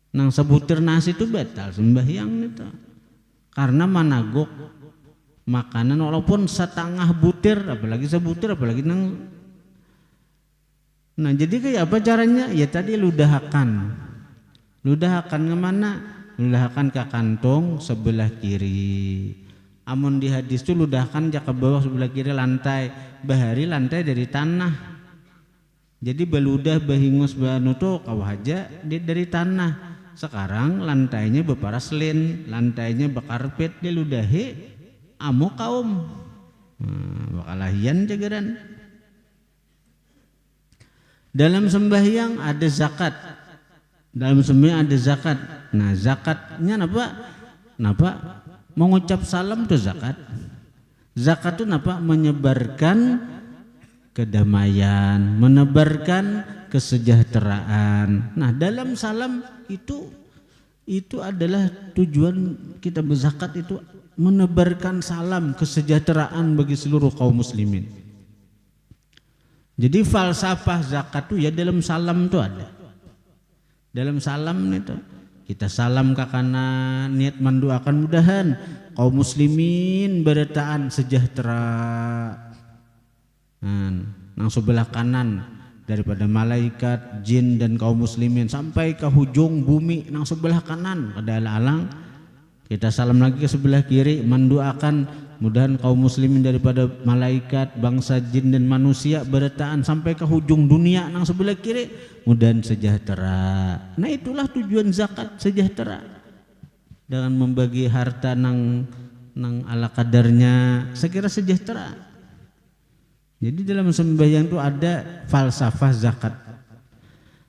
S1: Nang sebutir nasi itu batal sembahyang itu. Karena managok makanan walaupun setengah butir apalagi sebutir apalagi nang. Nah jadi kayak apa caranya? Ya tadi ludahakan kemana? Ludahakan ke kantong sebelah kiri. Amun di hadis itu ludahkan jak ke bawah sebelah kiri lantai. Bahari lantai dari tanah. Jadi beludah bahingus banu tuh kau aja dari tanah. Sekarang lantainya beparaslin, lantainya bekarpet dia ludahi amu kaum. Bakalahian jagaran. Dalam sembahyang ada zakat. Nah zakatnya napa? Mengucap salam itu zakat. Zakat itu napa? Menyebarkan kedamaian, menebarkan kesejahteraan. Nah dalam salam itu adalah tujuan kita berzakat itu menebarkan salam kesejahteraan bagi seluruh kaum muslimin. Jadi falsafah zakat itu ya dalam salam itu ada. Dalam salam itu kita salam ke kanan niat mendoakan mudahan kaum muslimin berataan sejahtera. Nang sebelah kanan daripada malaikat, jin dan kaum muslimin sampai ke hujung bumi nang sebelah kanan ada alang kita salam lagi ke sebelah kiri mendoakan mudahan kaum muslimin daripada malaikat, bangsa jin dan manusia berataan sampai ke hujung dunia nang sebelah kiri mudahan sejahtera. Nah itulah tujuan zakat, sejahtera. Dengan membagi harta nang ala kadarnya saya kira sejahtera. Jadi dalam sembahyang itu ada falsafah zakat.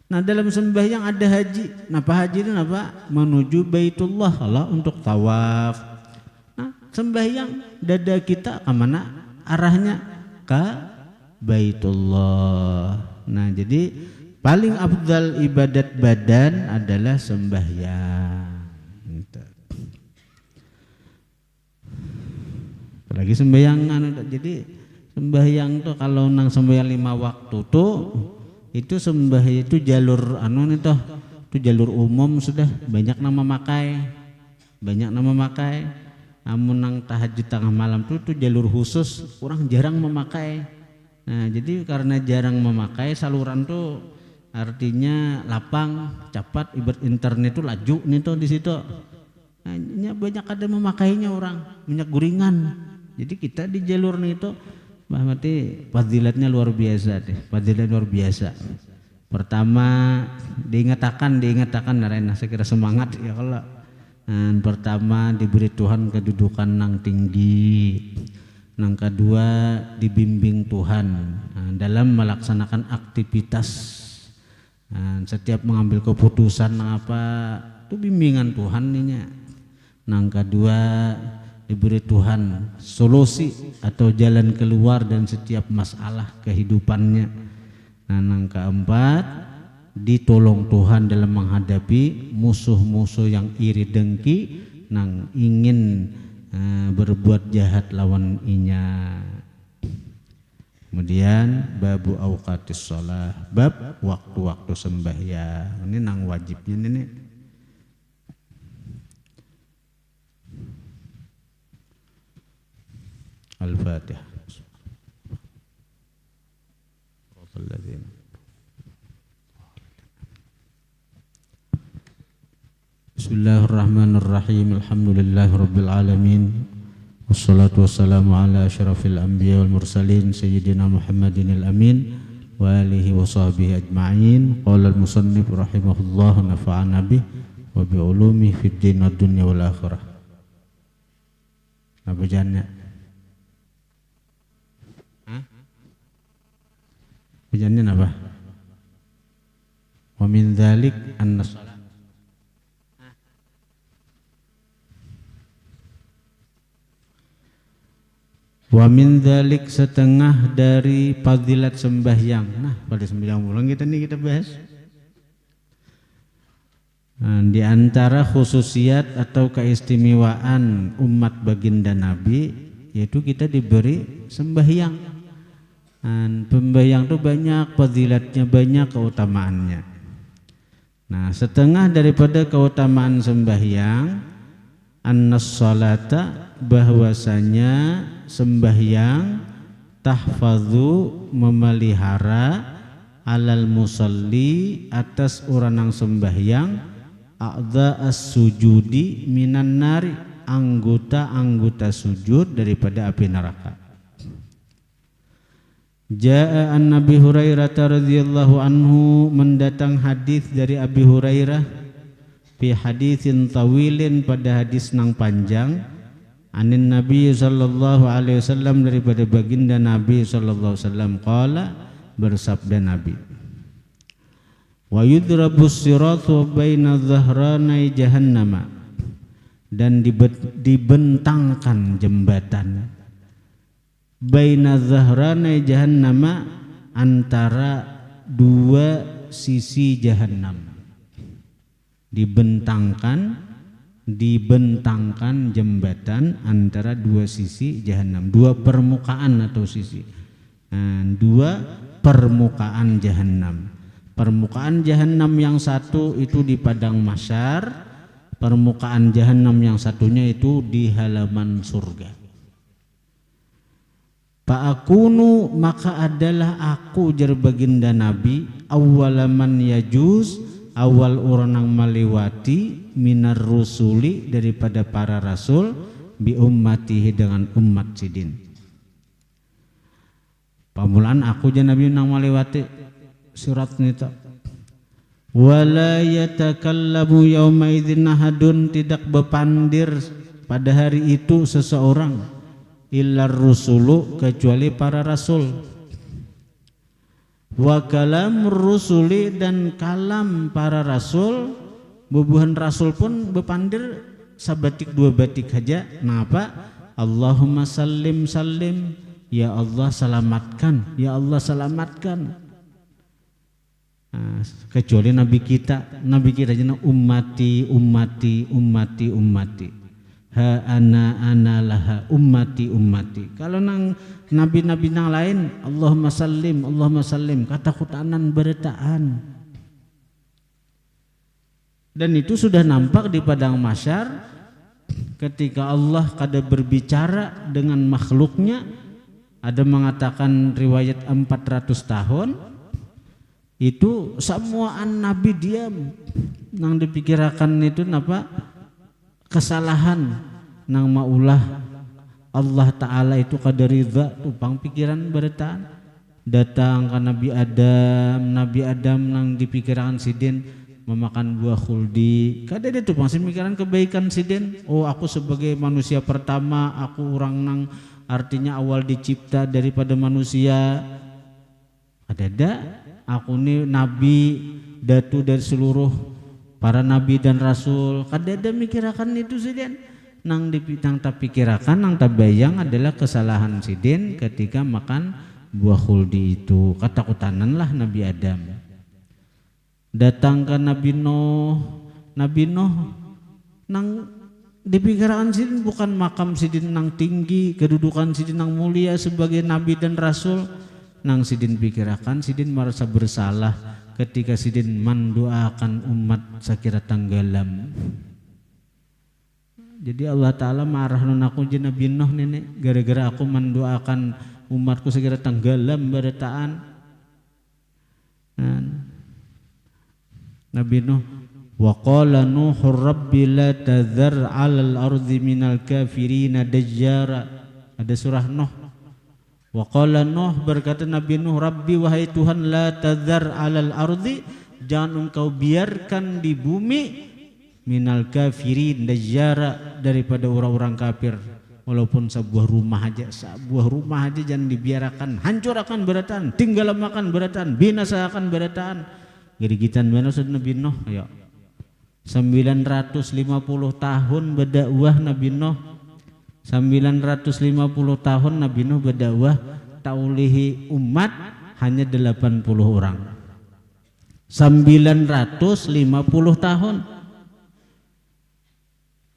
S1: Nah dalam sembahyang ada haji. Napa haji itu napa? Menuju Baitullah Allah untuk tawaf. Nah sembahyang dada kita kemana? Arahnya ke Baitullah. Nah jadi paling afdal ibadat badan adalah sembahyang. Apalagi sembahyang jadi sembahyang tuh kalau nang sembahyang 5 waktu tuh itu sembahyang itu jalur itu jalur umum sudah banyak nama memakai. Namun nang tahajud tengah malam tuh jalur khusus orang jarang memakai. Nah jadi karena jarang memakai saluran tuh artinya lapang cepat ibarat internet tuh laju nih tuh di situ. Nah, banyak ada memakainya orang banyak guringan. Jadi kita di jalur nih itu berarti fadilatnya luar biasa deh, fadilat luar biasa. Pertama diingatakan narena saya kira semangat ya kalau pertama diberi Tuhan kedudukan nang tinggi, nang kedua dibimbing Tuhan dalam melaksanakan aktivitas setiap mengambil keputusan apa itu bimbingan Tuhan nya. Nang kedua diberi Tuhan solusi atau jalan keluar dan setiap masalah kehidupannya. Nah, yang keempat ditolong Tuhan dalam menghadapi musuh-musuh yang iri dengki nang ingin berbuat jahat lawan inya. Kemudian babu auqatis shalah, bab waktu-waktu sembahyang. Ini nang wajibnya ini. Al-Fatihah. Bismillahirrahmanirrahim. Alhamdulillahirabbil alamin. Wassalatu wassalamu ala asyrafil anbiya wal mursalin sayyidina Muhammadinil amin wa alihi wa sahbihi ajma'in. Qala al-musannif rahimahullah nafa'ana bih wa bi ulumihi fid din wad dunya wal akhirah. Apa jannya? Hujannya apa? Wa min dzalik annas wa min dzalik setengah dari fadilat sembahyang. Nah, pada sembahyang ulang kita bahas. Nah, di antara khususiat atau keistimewaan umat baginda Nabi yaitu kita diberi sembahyang. Dan sembahyang itu banyak fadilatnya, banyak keutamaannya. Nah, setengah daripada keutamaan sembahyang annas salata, bahwasanya sembahyang tahfadzu memelihara alal musalli atas orang yang sembahyang a'dha as-sujudi minan nari, anggota-anggota sujud daripada api neraka. Ja'a an Nabi Hurairah radhiyallahu anhu, mendatang hadis dari Abi Hurairah fi haditsin tawilin, pada hadis nang panjang, anin Nabi sallallahu alaihi wasallam, daripada baginda Nabi sallallahu alaihi wasallam, qala, bersabda Nabi, wa yudrabus siratu baina dhahranai jahannama, dan dibentangkan jembatan baina dhahranai jahannama, antara dua sisi jahannam. Dibentangkan jembatan antara dua sisi jahanam, dua permukaan atau sisi, dua permukaan jahanam. Permukaan jahanam yang satu itu di padang mahsyar, permukaan jahanam yang satunya itu di halaman surga. Fa'akunu, maka adalah aku, jar baginda Nabi, awwalaman yajuz, awal orang yang melewati, minar rusuli, daripada para rasul, bi ummatihi, dengan umat sidin. Pamulaan aku jan Nabi nang melewati surat nita. Wala yatakallamu yauma idzin ahadun, tidak bepandir pada hari itu seseorang, illar rusulu, kecuali para rasul. Wa kalam rusuli, dan kalam para rasul, bubuhan rasul pun bepandir sabatik dua batik aja. Napa? Allahumma sallim sallim, ya Allah selamatkan, ya Allah selamatkan. Nah, kecuali nabi kita jana ummati ummati ummati ummati, ha ana laha ummati ummati. Kalau nang nabi-nabi nang lain Allahumma sallim, kata kutanan beretaan. Dan itu sudah nampak di padang mahsyar ketika Allah kada berbicara dengan makhluknya. Ada mengatakan riwayat 400 tahun itu semua nabi diam. Nang dipikirakan itu napa? Kesalahan nang maulah Allah Ta'ala itu kada ridha, tupang pikiran beretaan. Datang ke Nabi Adam nang dipikirakan sidin memakan buah khuldi, kada dia tupang pikiran kebaikan sidin. Oh, aku sebagai manusia pertama, aku orang nang artinya awal dicipta daripada manusia. Ada aku ni nabi datu dari seluruh para nabi dan rasul. Kada ada mikirakan itu sidin. Nang dipitang tak pikirakan, nang tak bayang adalah kesalahan sidin ketika makan buah khuldi itu. Ketakutananlah lah Nabi Adam. Datang ke Nabi Nuh nang dipikirakan sidin bukan makam sidin nang tinggi, kedudukan sidin nang mulia sebagai nabi dan rasul. Nang sidin pikirakan, sidin merasa bersalah ketika sidin mendoakan umat sakira tanggalam. Jadi Allah Ta'ala marah nun aku je Nabi Nuh nenek, gara-gara aku mendoakan umatku segera tanggalam beretaan. Nabi Nuh, wa qala Nuhur rabbi la tadhar 'alal ardi minal kafirina dajjara. Ada surah Nuh. Wa qala Nuh, berkata Nabi Nuh, Rabbi, wahai Tuhan, la tadhar 'alal ardi, jangan engkau biarkan di bumi, minal kafirin dajjara, daripada orang-orang kafir. Walaupun sebuah rumah aja jangan dibiarkan hancur akan berataan, tinggal makan berataan, binasa akan berataan. gerigitan mana sudah Nabi Nuh ayo 950 tahun berdakwah Nabi Nuh 950 tahun Nabi Nuh berdakwah taulihi umat hanya 80 orang 950 tahun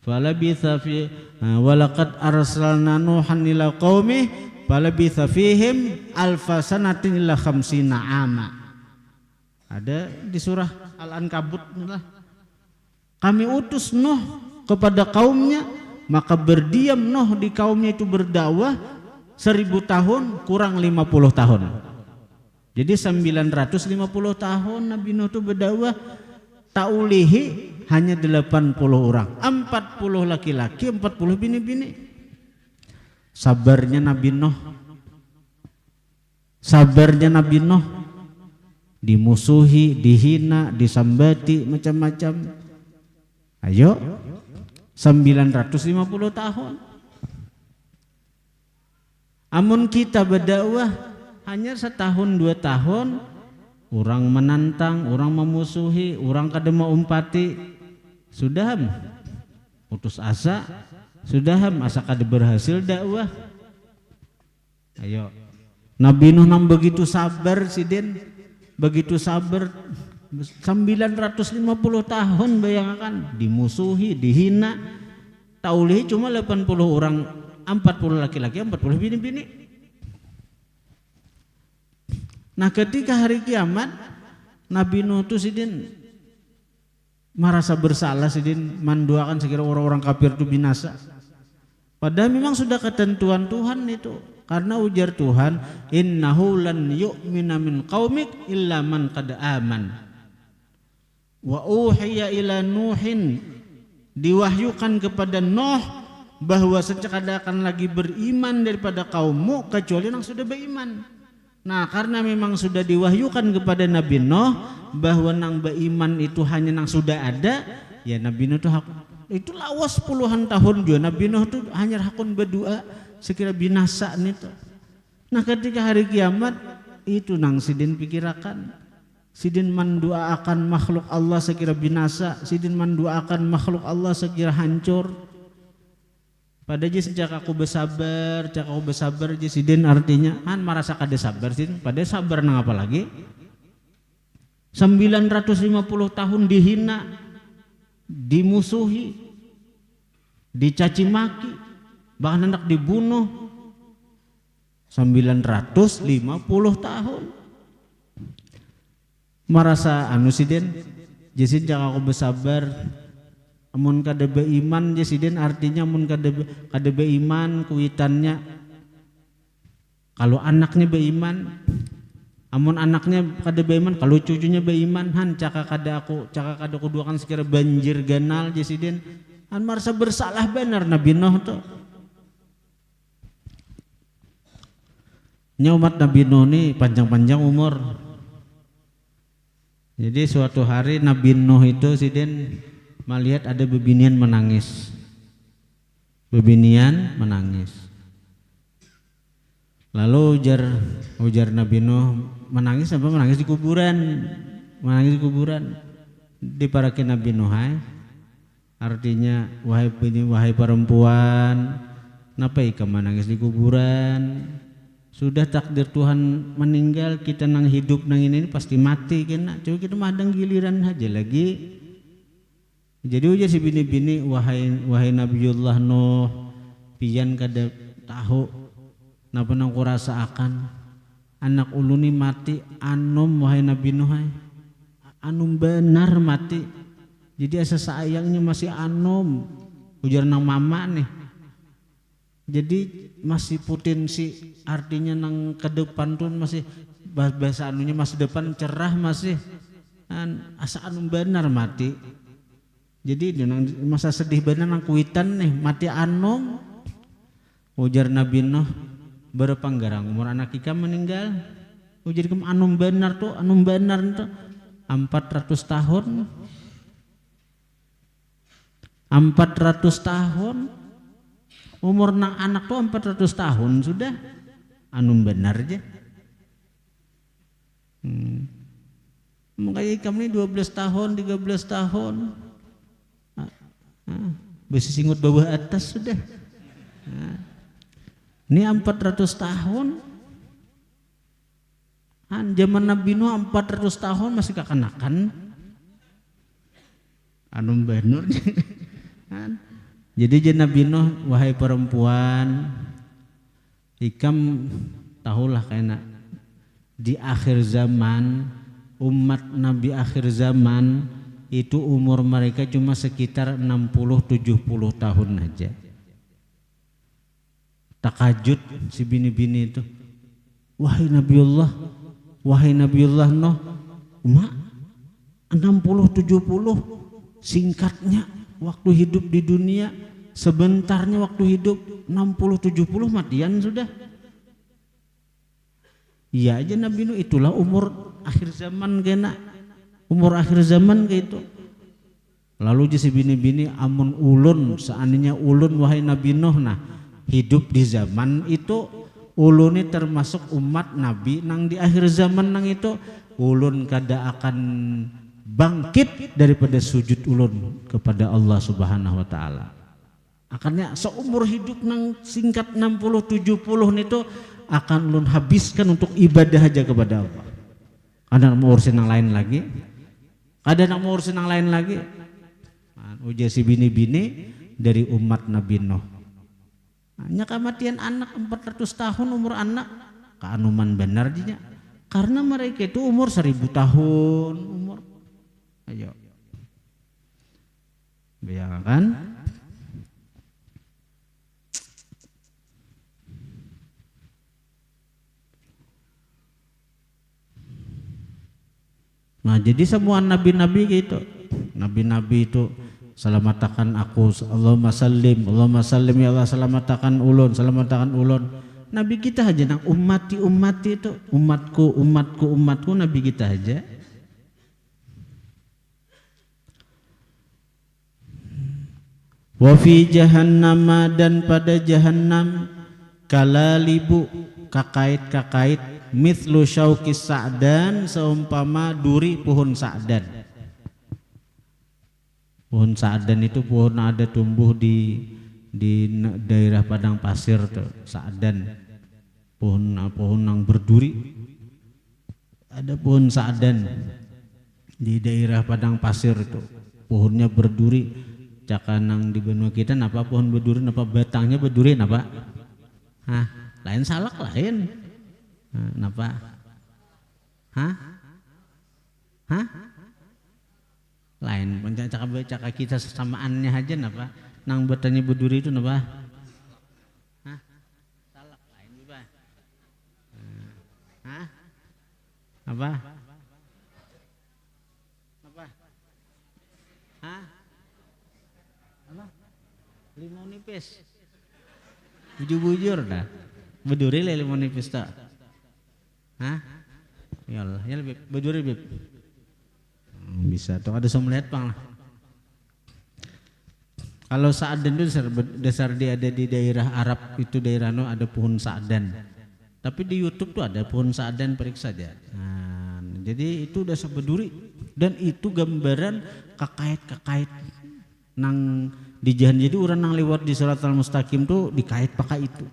S1: falabitha fi walaqad arsalna nuhan ila qaumi falabitha fihim alfasanatin illa khamsina ama ada di surah Al-Ankabut lah. Kami utus Nuh kepada kaumnya maka berdiam Nuh di kaumnya itu berdakwah 1000 tahun kurang 50 tahun. Jadi 950 tahun Nabi Nuh itu berdakwah taulihi hanya 80 orang, 40 laki-laki, 40 bini-bini. Sabarnya Nabi Nuh. Sabarnya Nabi Nuh dimusuhi, dihina, disambati macam-macam. Ayo 950 tahun. Amun kita berdakwah hanya setahun 2 tahun, orang menantang, orang memusuhi, orang kada mau umpati, sudah putus asa, sudah asa kada berhasil dakwah. Ayo Nabi Nuh nang begitu sabar sidin, begitu sabar 950 tahun bayangkan dimusuhi, dihina, taulihi cuma 80 orang, 40 laki-laki, 40 bini-bini. Nah ketika hari kiamat Nabi Nuh itu sidin merasa bersalah sidin mendoakan sekira orang-orang kafir itu binasa. Padahal memang sudah ketentuan Tuhan itu. Karena ujar Tuhan, innahu lan yu'mina min qaumik illa man qad aman. Wa uhiya ila Nuhin, diwahyukan kepada Nuh bahwa secakada akan lagi beriman daripada kaummu kecuali yang sudah beriman. Nah karena memang sudah diwahyukan kepada Nabi Nuh bahwa nang beriman itu hanya nang sudah ada, ya Nabi Nuh itu lawas puluhan tahun juga Nabi Nuh itu hanya hakun berdoa sekira binasa itu. Nah ketika hari kiamat itu nang sidin pikirakan, sidin mendoakan makhluk Allah sekira binasa, sidin mendoakan makhluk Allah sekira hancur. Pada je sejak aku bersabar, je sidin artinya han merasa kada sabar sidin, pada sabar nang apa lagi? 950 tahun dihina, dimusuhi, dicaci maki, bahkan hendak dibunuh. 950 tahun merasa anu sidin, je sejak aku bersabar. Amun kada beiman jesiden artinya amun kada beiman kuitannya kalau anaknya beiman, amun anaknya kada beiman, kalau cucunya beiman han caka kada aku duakan sekira banjir ganal jesiden han merasa bersalah benar Nabi Nuh tuh. Nya umat Nabi Nuh ni panjang-panjang umur. Jadi suatu hari Nabi Nuh itu sidin melihat ada bebinian menangis. Bebinian menangis. Lalu ujar Nabi Nuh, menangis apa? Menangis di kuburan. Menangis di kuburan. Diparakin Nabi Nuh, artinya wahai perempuan, napa ika menangis di kuburan? Sudah takdir Tuhan meninggal, kita nang hidup nang ini pasti mati kena. Coba kita madang giliran aja lagi. Jadi ujar si bini-bini, wahai Nabiullah Nuh, pian kada tahu napa nang kurasa akan anak uluni mati anum wahai Nabi Nuh, anum benar mati. Jadi asa sayangnya masih anum, ujar nang mama nih. Jadi masih potensi, artinya nang ke depan tuh masih bahasa anunya masih depan cerah masih asa anum benar mati. Jadi masa sedih benar nang kuitan nih mati anom. Ujar Nabi Nuh berpanggarang umur anak ika meninggal. Ujar kem anum benar tuh 400 tahun. 400 tahun. Umur nang anak tuh 400 tahun sudah anum benar aja. 400 Makanya kami 12 tahun, 13 tahun. Besi singut bawah atas sudah. Ini 400 tahun. Zaman Nabi Nuh 400 tahun masih kekanakan. Anu banur. Jadi jeung Nabi Nuh, wahai perempuan, ikam tahulah kayaknya di akhir zaman, umat Nabi akhir zaman itu umur mereka cuma sekitar 60-70 tahun aja. Takajud si bini-bini itu, wahai Nabiullah Nuh, umat 60-70 singkatnya waktu hidup di dunia, sebentarnya waktu hidup 60-70 matian sudah. Iya aja Nabi Nuh, itulah umur akhir zaman kena, umur akhir zaman kayak itu. Lalu si bini-bini amun ulun, seandainya ulun wahai Nabi Nuh nah hidup di zaman itu, ulun ini termasuk umat Nabi nang di akhir zaman nang itu, ulun kada akan bangkit daripada sujud ulun kepada Allah Subhanahu wa taala. Akannya seumur hidup nang singkat 60-70 itu akan ulun habiskan untuk ibadah aja kepada Allah. Ada mau urusin yang lain lagi? Ada nak mau urusin yang lain lagi? Uja si bini-bini dari umat Nabi Nuh. Hanya kematian anak 400 tahun umur anak keanuman benar dinya. Karena mereka itu umur 1000 tahun umur. Ayo. Bayangkan. Nah, jadi semua nabi-nabi gitu. Nabi-nabi itu selamatkan aku, Allahumma sallim ya Allah, selamatkan ulun. Nabi kita aja nang ummati itu, umatku nabi kita aja. Wa fi jahannama, dan pada jahannam, kalalibu, kakait mithlu syaukis sa'dan, seumpama duri pohon sa'dan. Pohon sa'dan itu pohon ada tumbuh di daerah padang pasir tuh, sa'dan. Pohon yang berduri. Ada pohon sa'dan di daerah padang pasir itu. Pohonnya berduri. Cakanang di benua kita napa pohon berduri, napa batangnya berduri napa? Lain salak lain. Napa? Lain. Caka kita sesamaannya aja napa? Nang batangnya berduri itu napa? Salak lain juga. Apa? Apa? Limau nipis. Bujur dah. Berduri le limau nipis tak? Ya Allah, ya lebih berduri bib. Bisa tuh ada som lihat pang. Kalau sa'dan itu dasar dia ada di daerah Arab itu, daerah ada pohon sa'dan. Tapi di YouTube tuh ada pohon sa'dan, periksa aja. Jadi itu dasar berduri, dan itu gambaran kakait nang di jahan. Jadi orang nang lewat di Shiratal Mustaqim tuh dikait pakai itu.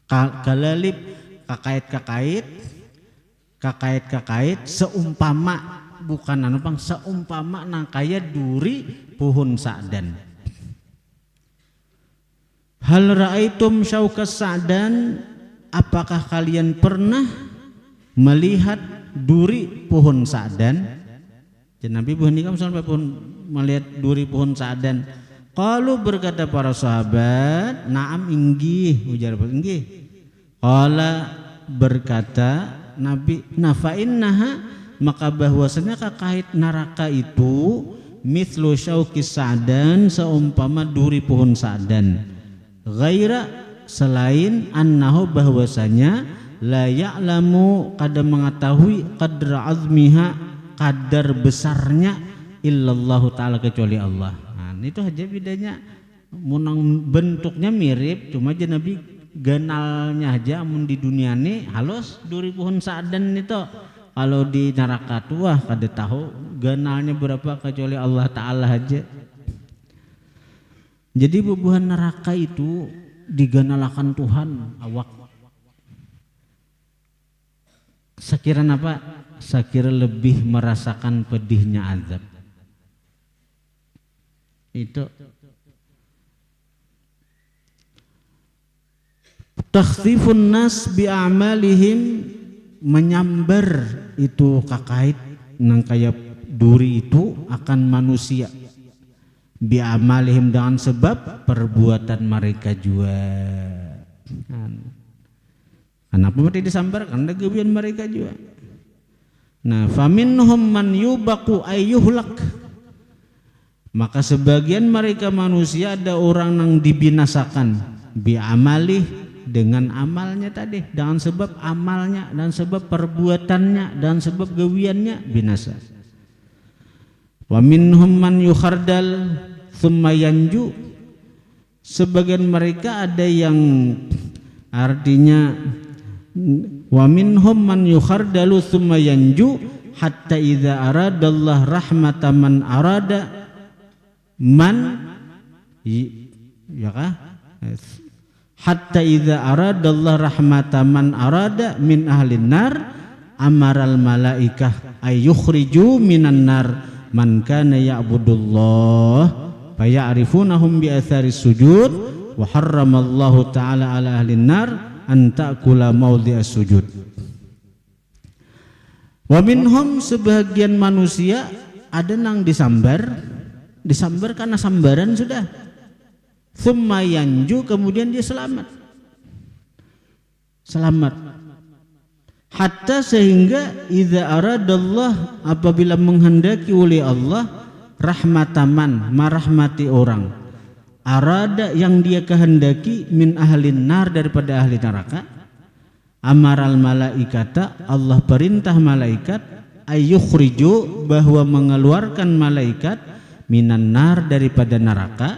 S1: Kalalib, kakait seumpama, bukan seumpama nang kaya duri pohon sa'dan. Hal ra'aitum syaukas sa'dan, apakah kalian pernah melihat duri pohon sa'dan? Jadi Nabi berhenti sampai pohon melihat duri pohon sa'dan. Qalu, berkata para sahabat, na'am, inggih, ujar inggih. Qala, berkata Nabi, nafa'innaha, maka bahwasanya kakait neraka itu mithlu syaukis sa'dan, seumpama duri pohon sa'dan. Ghaira, selain annahu, bahwasanya la ya'lamu, kada mengetahui qadra azmiha, kadar besarnya, illallahu ta'ala, kecuali Allah. Itu aja bedanya. Munang bentuknya mirip, cuma aja Nabi ganalnya aja. Amun di dunia ini halus duri pohon sa'dan itu. Kalau di neraka tuh wah kada tahu ganalnya berapa kecuali Allah Ta'ala aja. Jadi bebuhan neraka itu diganalakan Tuhan awak. Sekira apa? Sekira lebih merasakan pedihnya azab. Itu takhfifun nas bi a'malihim, menyambar itu kakait nang kayak duri itu akan manusia bi amalihim dengan sebab perbuatan mereka juga. Kenapa mesti disambar? Karena kebian mereka juga. Nah, faminhum man yubaku ayyuhlak, maka sebagian mereka manusia ada orang yang dibinasakan bi amalih, dengan amalnya tadi, dengan sebab amalnya dan sebab perbuatannya dan sebab gawiannya binasa. Wa minhum man yukhardal thumma yanju, sebagian mereka ada yang artinya wa minhum man yukhardalu thumma yanju hatta idza aradallah rahmatan man arada man ya kah hatta idza aradallah rahmatan man arada min ahlin nar amaral malaikah ayyukhriju minan nar man kana ya'budullah faya'rifunahum bi athari sujud wa harramallahu ta'ala ala ahlin nar an ta'kula maudhi'as sujud. Wa minhum, sebagian manusia ada nang disambar karena sambaran sudah. Thumma yanju, kemudian dia selamat. Hatta sehingga idza aradallah, apabila menghendaki oleh Allah rahmataman, merahmati orang, arada yang dia kehendaki min ahlin nar, daripada ahli neraka, amaral malaikata, Allah perintah malaikat ayyukhriju, bahwa mengeluarkan malaikat minan nar, daripada neraka,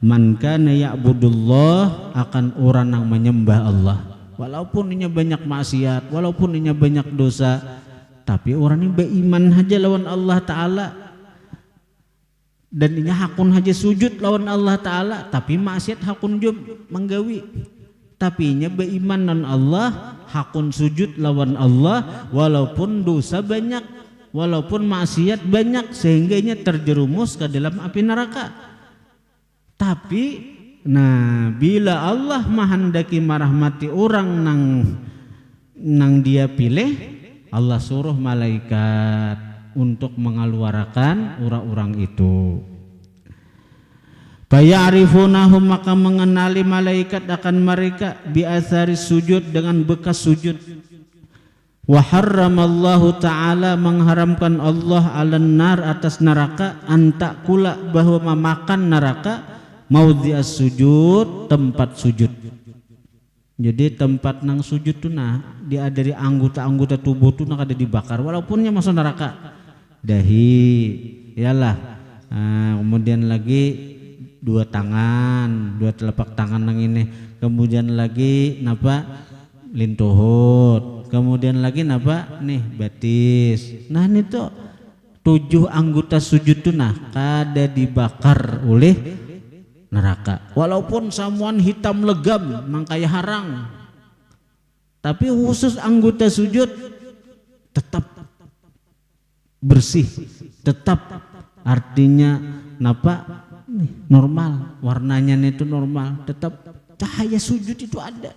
S1: man kana ya'budullah, akan orang yang menyembah Allah, walaupun ini banyak maksiat, walaupun ini banyak dosa, tapi orang ini beriman aja lawan Allah Ta'ala, dan ini hakun aja sujud lawan Allah Ta'ala, tapi maksiat hakun jum menggawi, tapi ini beriman lawan Allah, hakun sujud lawan Allah, walaupun dosa banyak, walaupun maksiat banyak, sehingga ini terjerumus ke dalam api neraka. Tapi nah, bila Allah menghendaki merahmati orang nang dia pilih, Allah suruh malaikat untuk mengeluarkan orang-orang itu. Faya'rifunahum, maka mengenali malaikat akan mereka bi athari sujud, dengan bekas sujud. Wa harramallahu ta'ala, mengharamkan Allah alan nar, atas neraka, antakula, bahwa memakan neraka, maudhi'as sujud, tempat sujud. Jadi tempat nang sujud tuh nah, dia dari anggota-anggota tubuh tuh nak ada dibakar, walaupunnya masuk neraka. Dahi, iyalah. Kemudian lagi dua tangan, dua telapak tangan nang ini. Kemudian lagi napa? Lintuhut. Kemudian lagi napa? Nih betis. Nah ini tuh 7 anggota sujud tuh nah kada dibakar oleh neraka, walaupun samuan hitam legam nang kaya harang, tapi khusus anggota sujud tetap bersih, tetap artinya napa? Normal, warnanya itu normal, tetap cahaya sujud itu ada,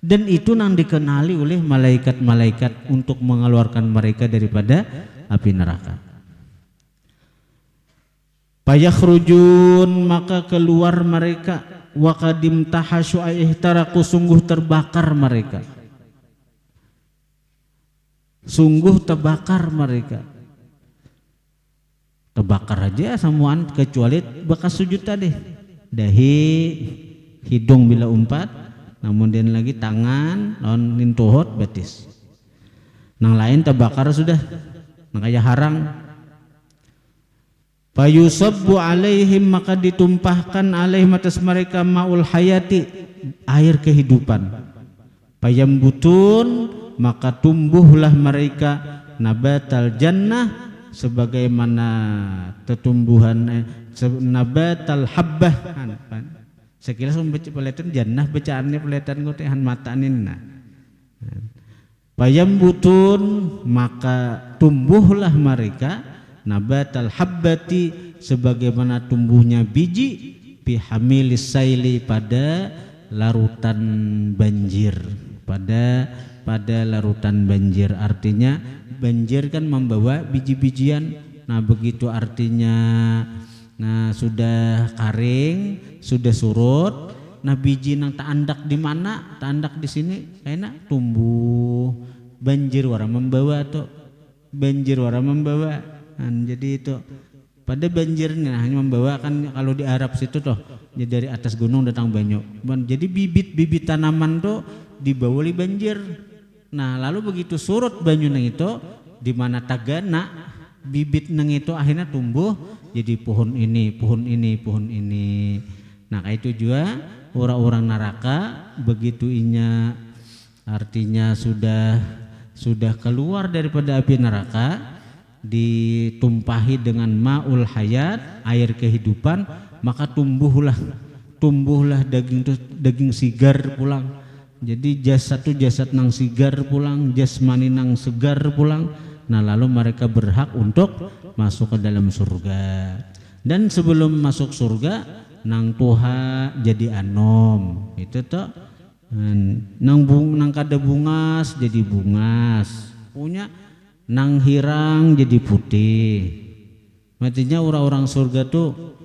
S1: dan itu nang dikenali oleh malaikat-malaikat untuk mengeluarkan mereka daripada api neraka. Payakhrujun, maka keluar mereka, wa qadim tahasyu ihtaraku, sungguh terbakar mereka, sungguh terbakar mereka. Terbakar aja semuaan kecuali bekas sujud tadi, dahi, hidung bila umpat, kemudian lagi tangan, lawan lintuhut, betis. Nang lain terbakar sudah, makanya harang. Fayusabbu alaihim, maka ditumpahkan alaihim atas mereka ma'ul hayati, air kehidupan. Payambutun, maka tumbuhlah mereka nabatal jannah sebagaimana tumbuhan nabatal habbah. Sekilas membaca peletan jannah bacaannya peletan ngotehan mataaninna. Payam butun maka tumbuhlah mereka nabatal habbati sebagaimana tumbuhnya biji fi hamilis saili pada larutan banjir, pada larutan banjir. Artinya banjir kan membawa biji-bijian. Nah begitu artinya sudah karing, sudah surut. Nah biji nang tak andak di mana? Tak andak di sini enak tumbuh. Banjir wara membawa atau banjir wara membawa. Jadi itu pada banjirnya hanya membawa kan kalau di Arab situ toh jadi dari atas gunung datang banyu. Jadi bibit tanaman tuh dibawa oleh banjir. Nah lalu begitu surut banyu nang itu di mana tagana bibit nang itu akhirnya tumbuh jadi pohon ini, pohon ini, pohon ini. Nah kayak itu juga orang-orang neraka begitu inya artinya sudah keluar daripada api neraka ditumpahi dengan ma'ul hayat, air kehidupan, maka tumbuhlah daging sigar pulang. Jadi jasad nang sigar pulang, jasmani nang segar pulang. Nah lalu mereka berhak untuk masuk ke dalam surga. Dan sebelum masuk surga nang tuha jadi anom itu toh nang kada bungas jadi bungas punya nang hirang jadi putih. Matinya orang-orang surga tuh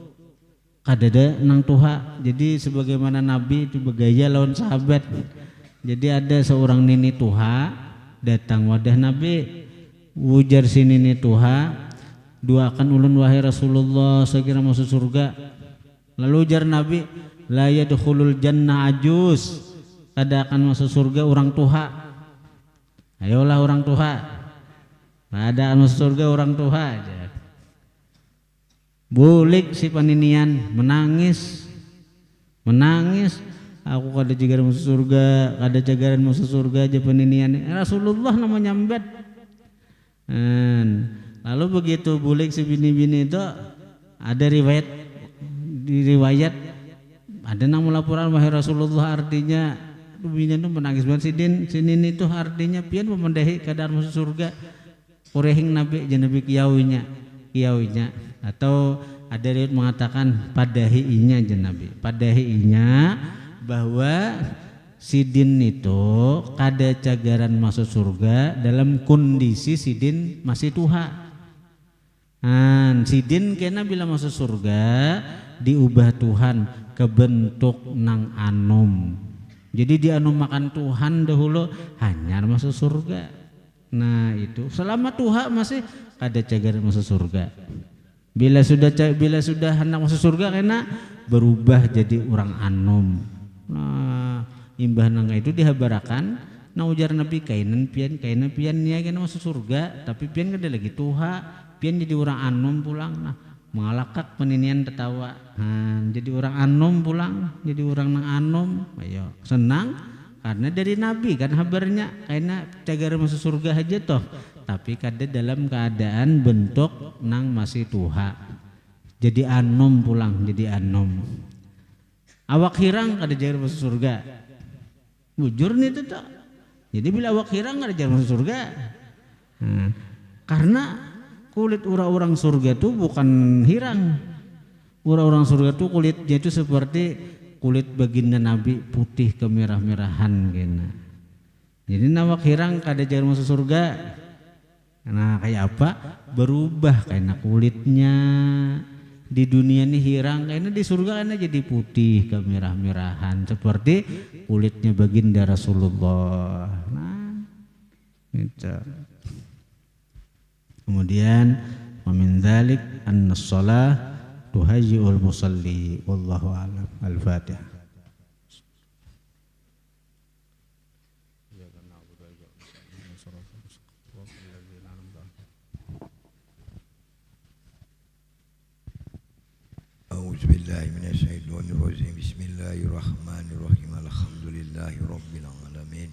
S1: kadada nang tuha. Jadi sebagaimana Nabi itu bergaya lawan sahabat. Jadi ada seorang nini tuha datang wadah Nabi, ujar si nini tuha, doakan ulun wahai Rasulullah sekira masuk surga. Lalu ujar Nabi, la yadkhulul jannah ajus, kada akan masuk surga orang tuha. Ayolah orang tuha, ada masuk surga orang tuha aja. Bulik si paninian menangis. Aku kada jagaran masuk surga, kada jagaran masuk surga aja paninian. Rasulullah namanya nyambet. Lalu begitu bulik si bini-bini itu ada riwayat ada nang melaporan wahai Rasulullah artinya bini itu menangis banget si nini itu artinya pian memendahi kadar masuk surga. Kurehing Nabi janabi kiyawinya atau ada riwayat mengatakan padahiinya janabi padahiinya bahwa sidin itu kada cagaran masuk surga dalam kondisi sidin masih tuha. Sidin kena bila masuk surga diubah Tuhan ke bentuk nang anom. Jadi dianom makan Tuhan dahulu hanya masuk surga. Nah itu selama tuha masih ada cagaran masuk surga. Bila sudah hendak masuk surga kena berubah jadi orang anom. Nah imbah nangga itu dihabarakan. Nah ujar Nabi kainan pian ya kena masuk surga tapi pian kada lagi tuha pian jadi orang anom pulang. Nah mengalakak peninian tertawa. Jadi orang anom pulang jadi orang nang anom. Ayo senang karena dari Nabi kan kabarnya karena cagar masuk surga aja toh tapi kada dalam keadaan bentuk nang masih tuha jadi anom pulang jadi anom. Awak hirang kada cagar masuk surga bujur nih itu toh. Jadi bila awak hirang kada cagar masuk surga karena kulit orang-orang surga itu bukan hirang. Orang-orang surga itu kulitnya itu seperti kulit baginda Nabi putih kemerah-merahan kena. Jadi nawak hirang kada jar masuk surga. Nah kayak apa? Berubah karena kulitnya di dunia ini hirang karena di surga karena jadi putih kemerah-merahan seperti kulitnya baginda Rasulullah. Nah itu. Kemudian min dzalik annas-shalah tuhayyi'ul musalli wallahu a'lam. Al-Fatihah.
S2: A'udzu billahi minasyaitonir rajim. Bismillahirrahmanirrahim. Alhamdulillahirabbil alamin.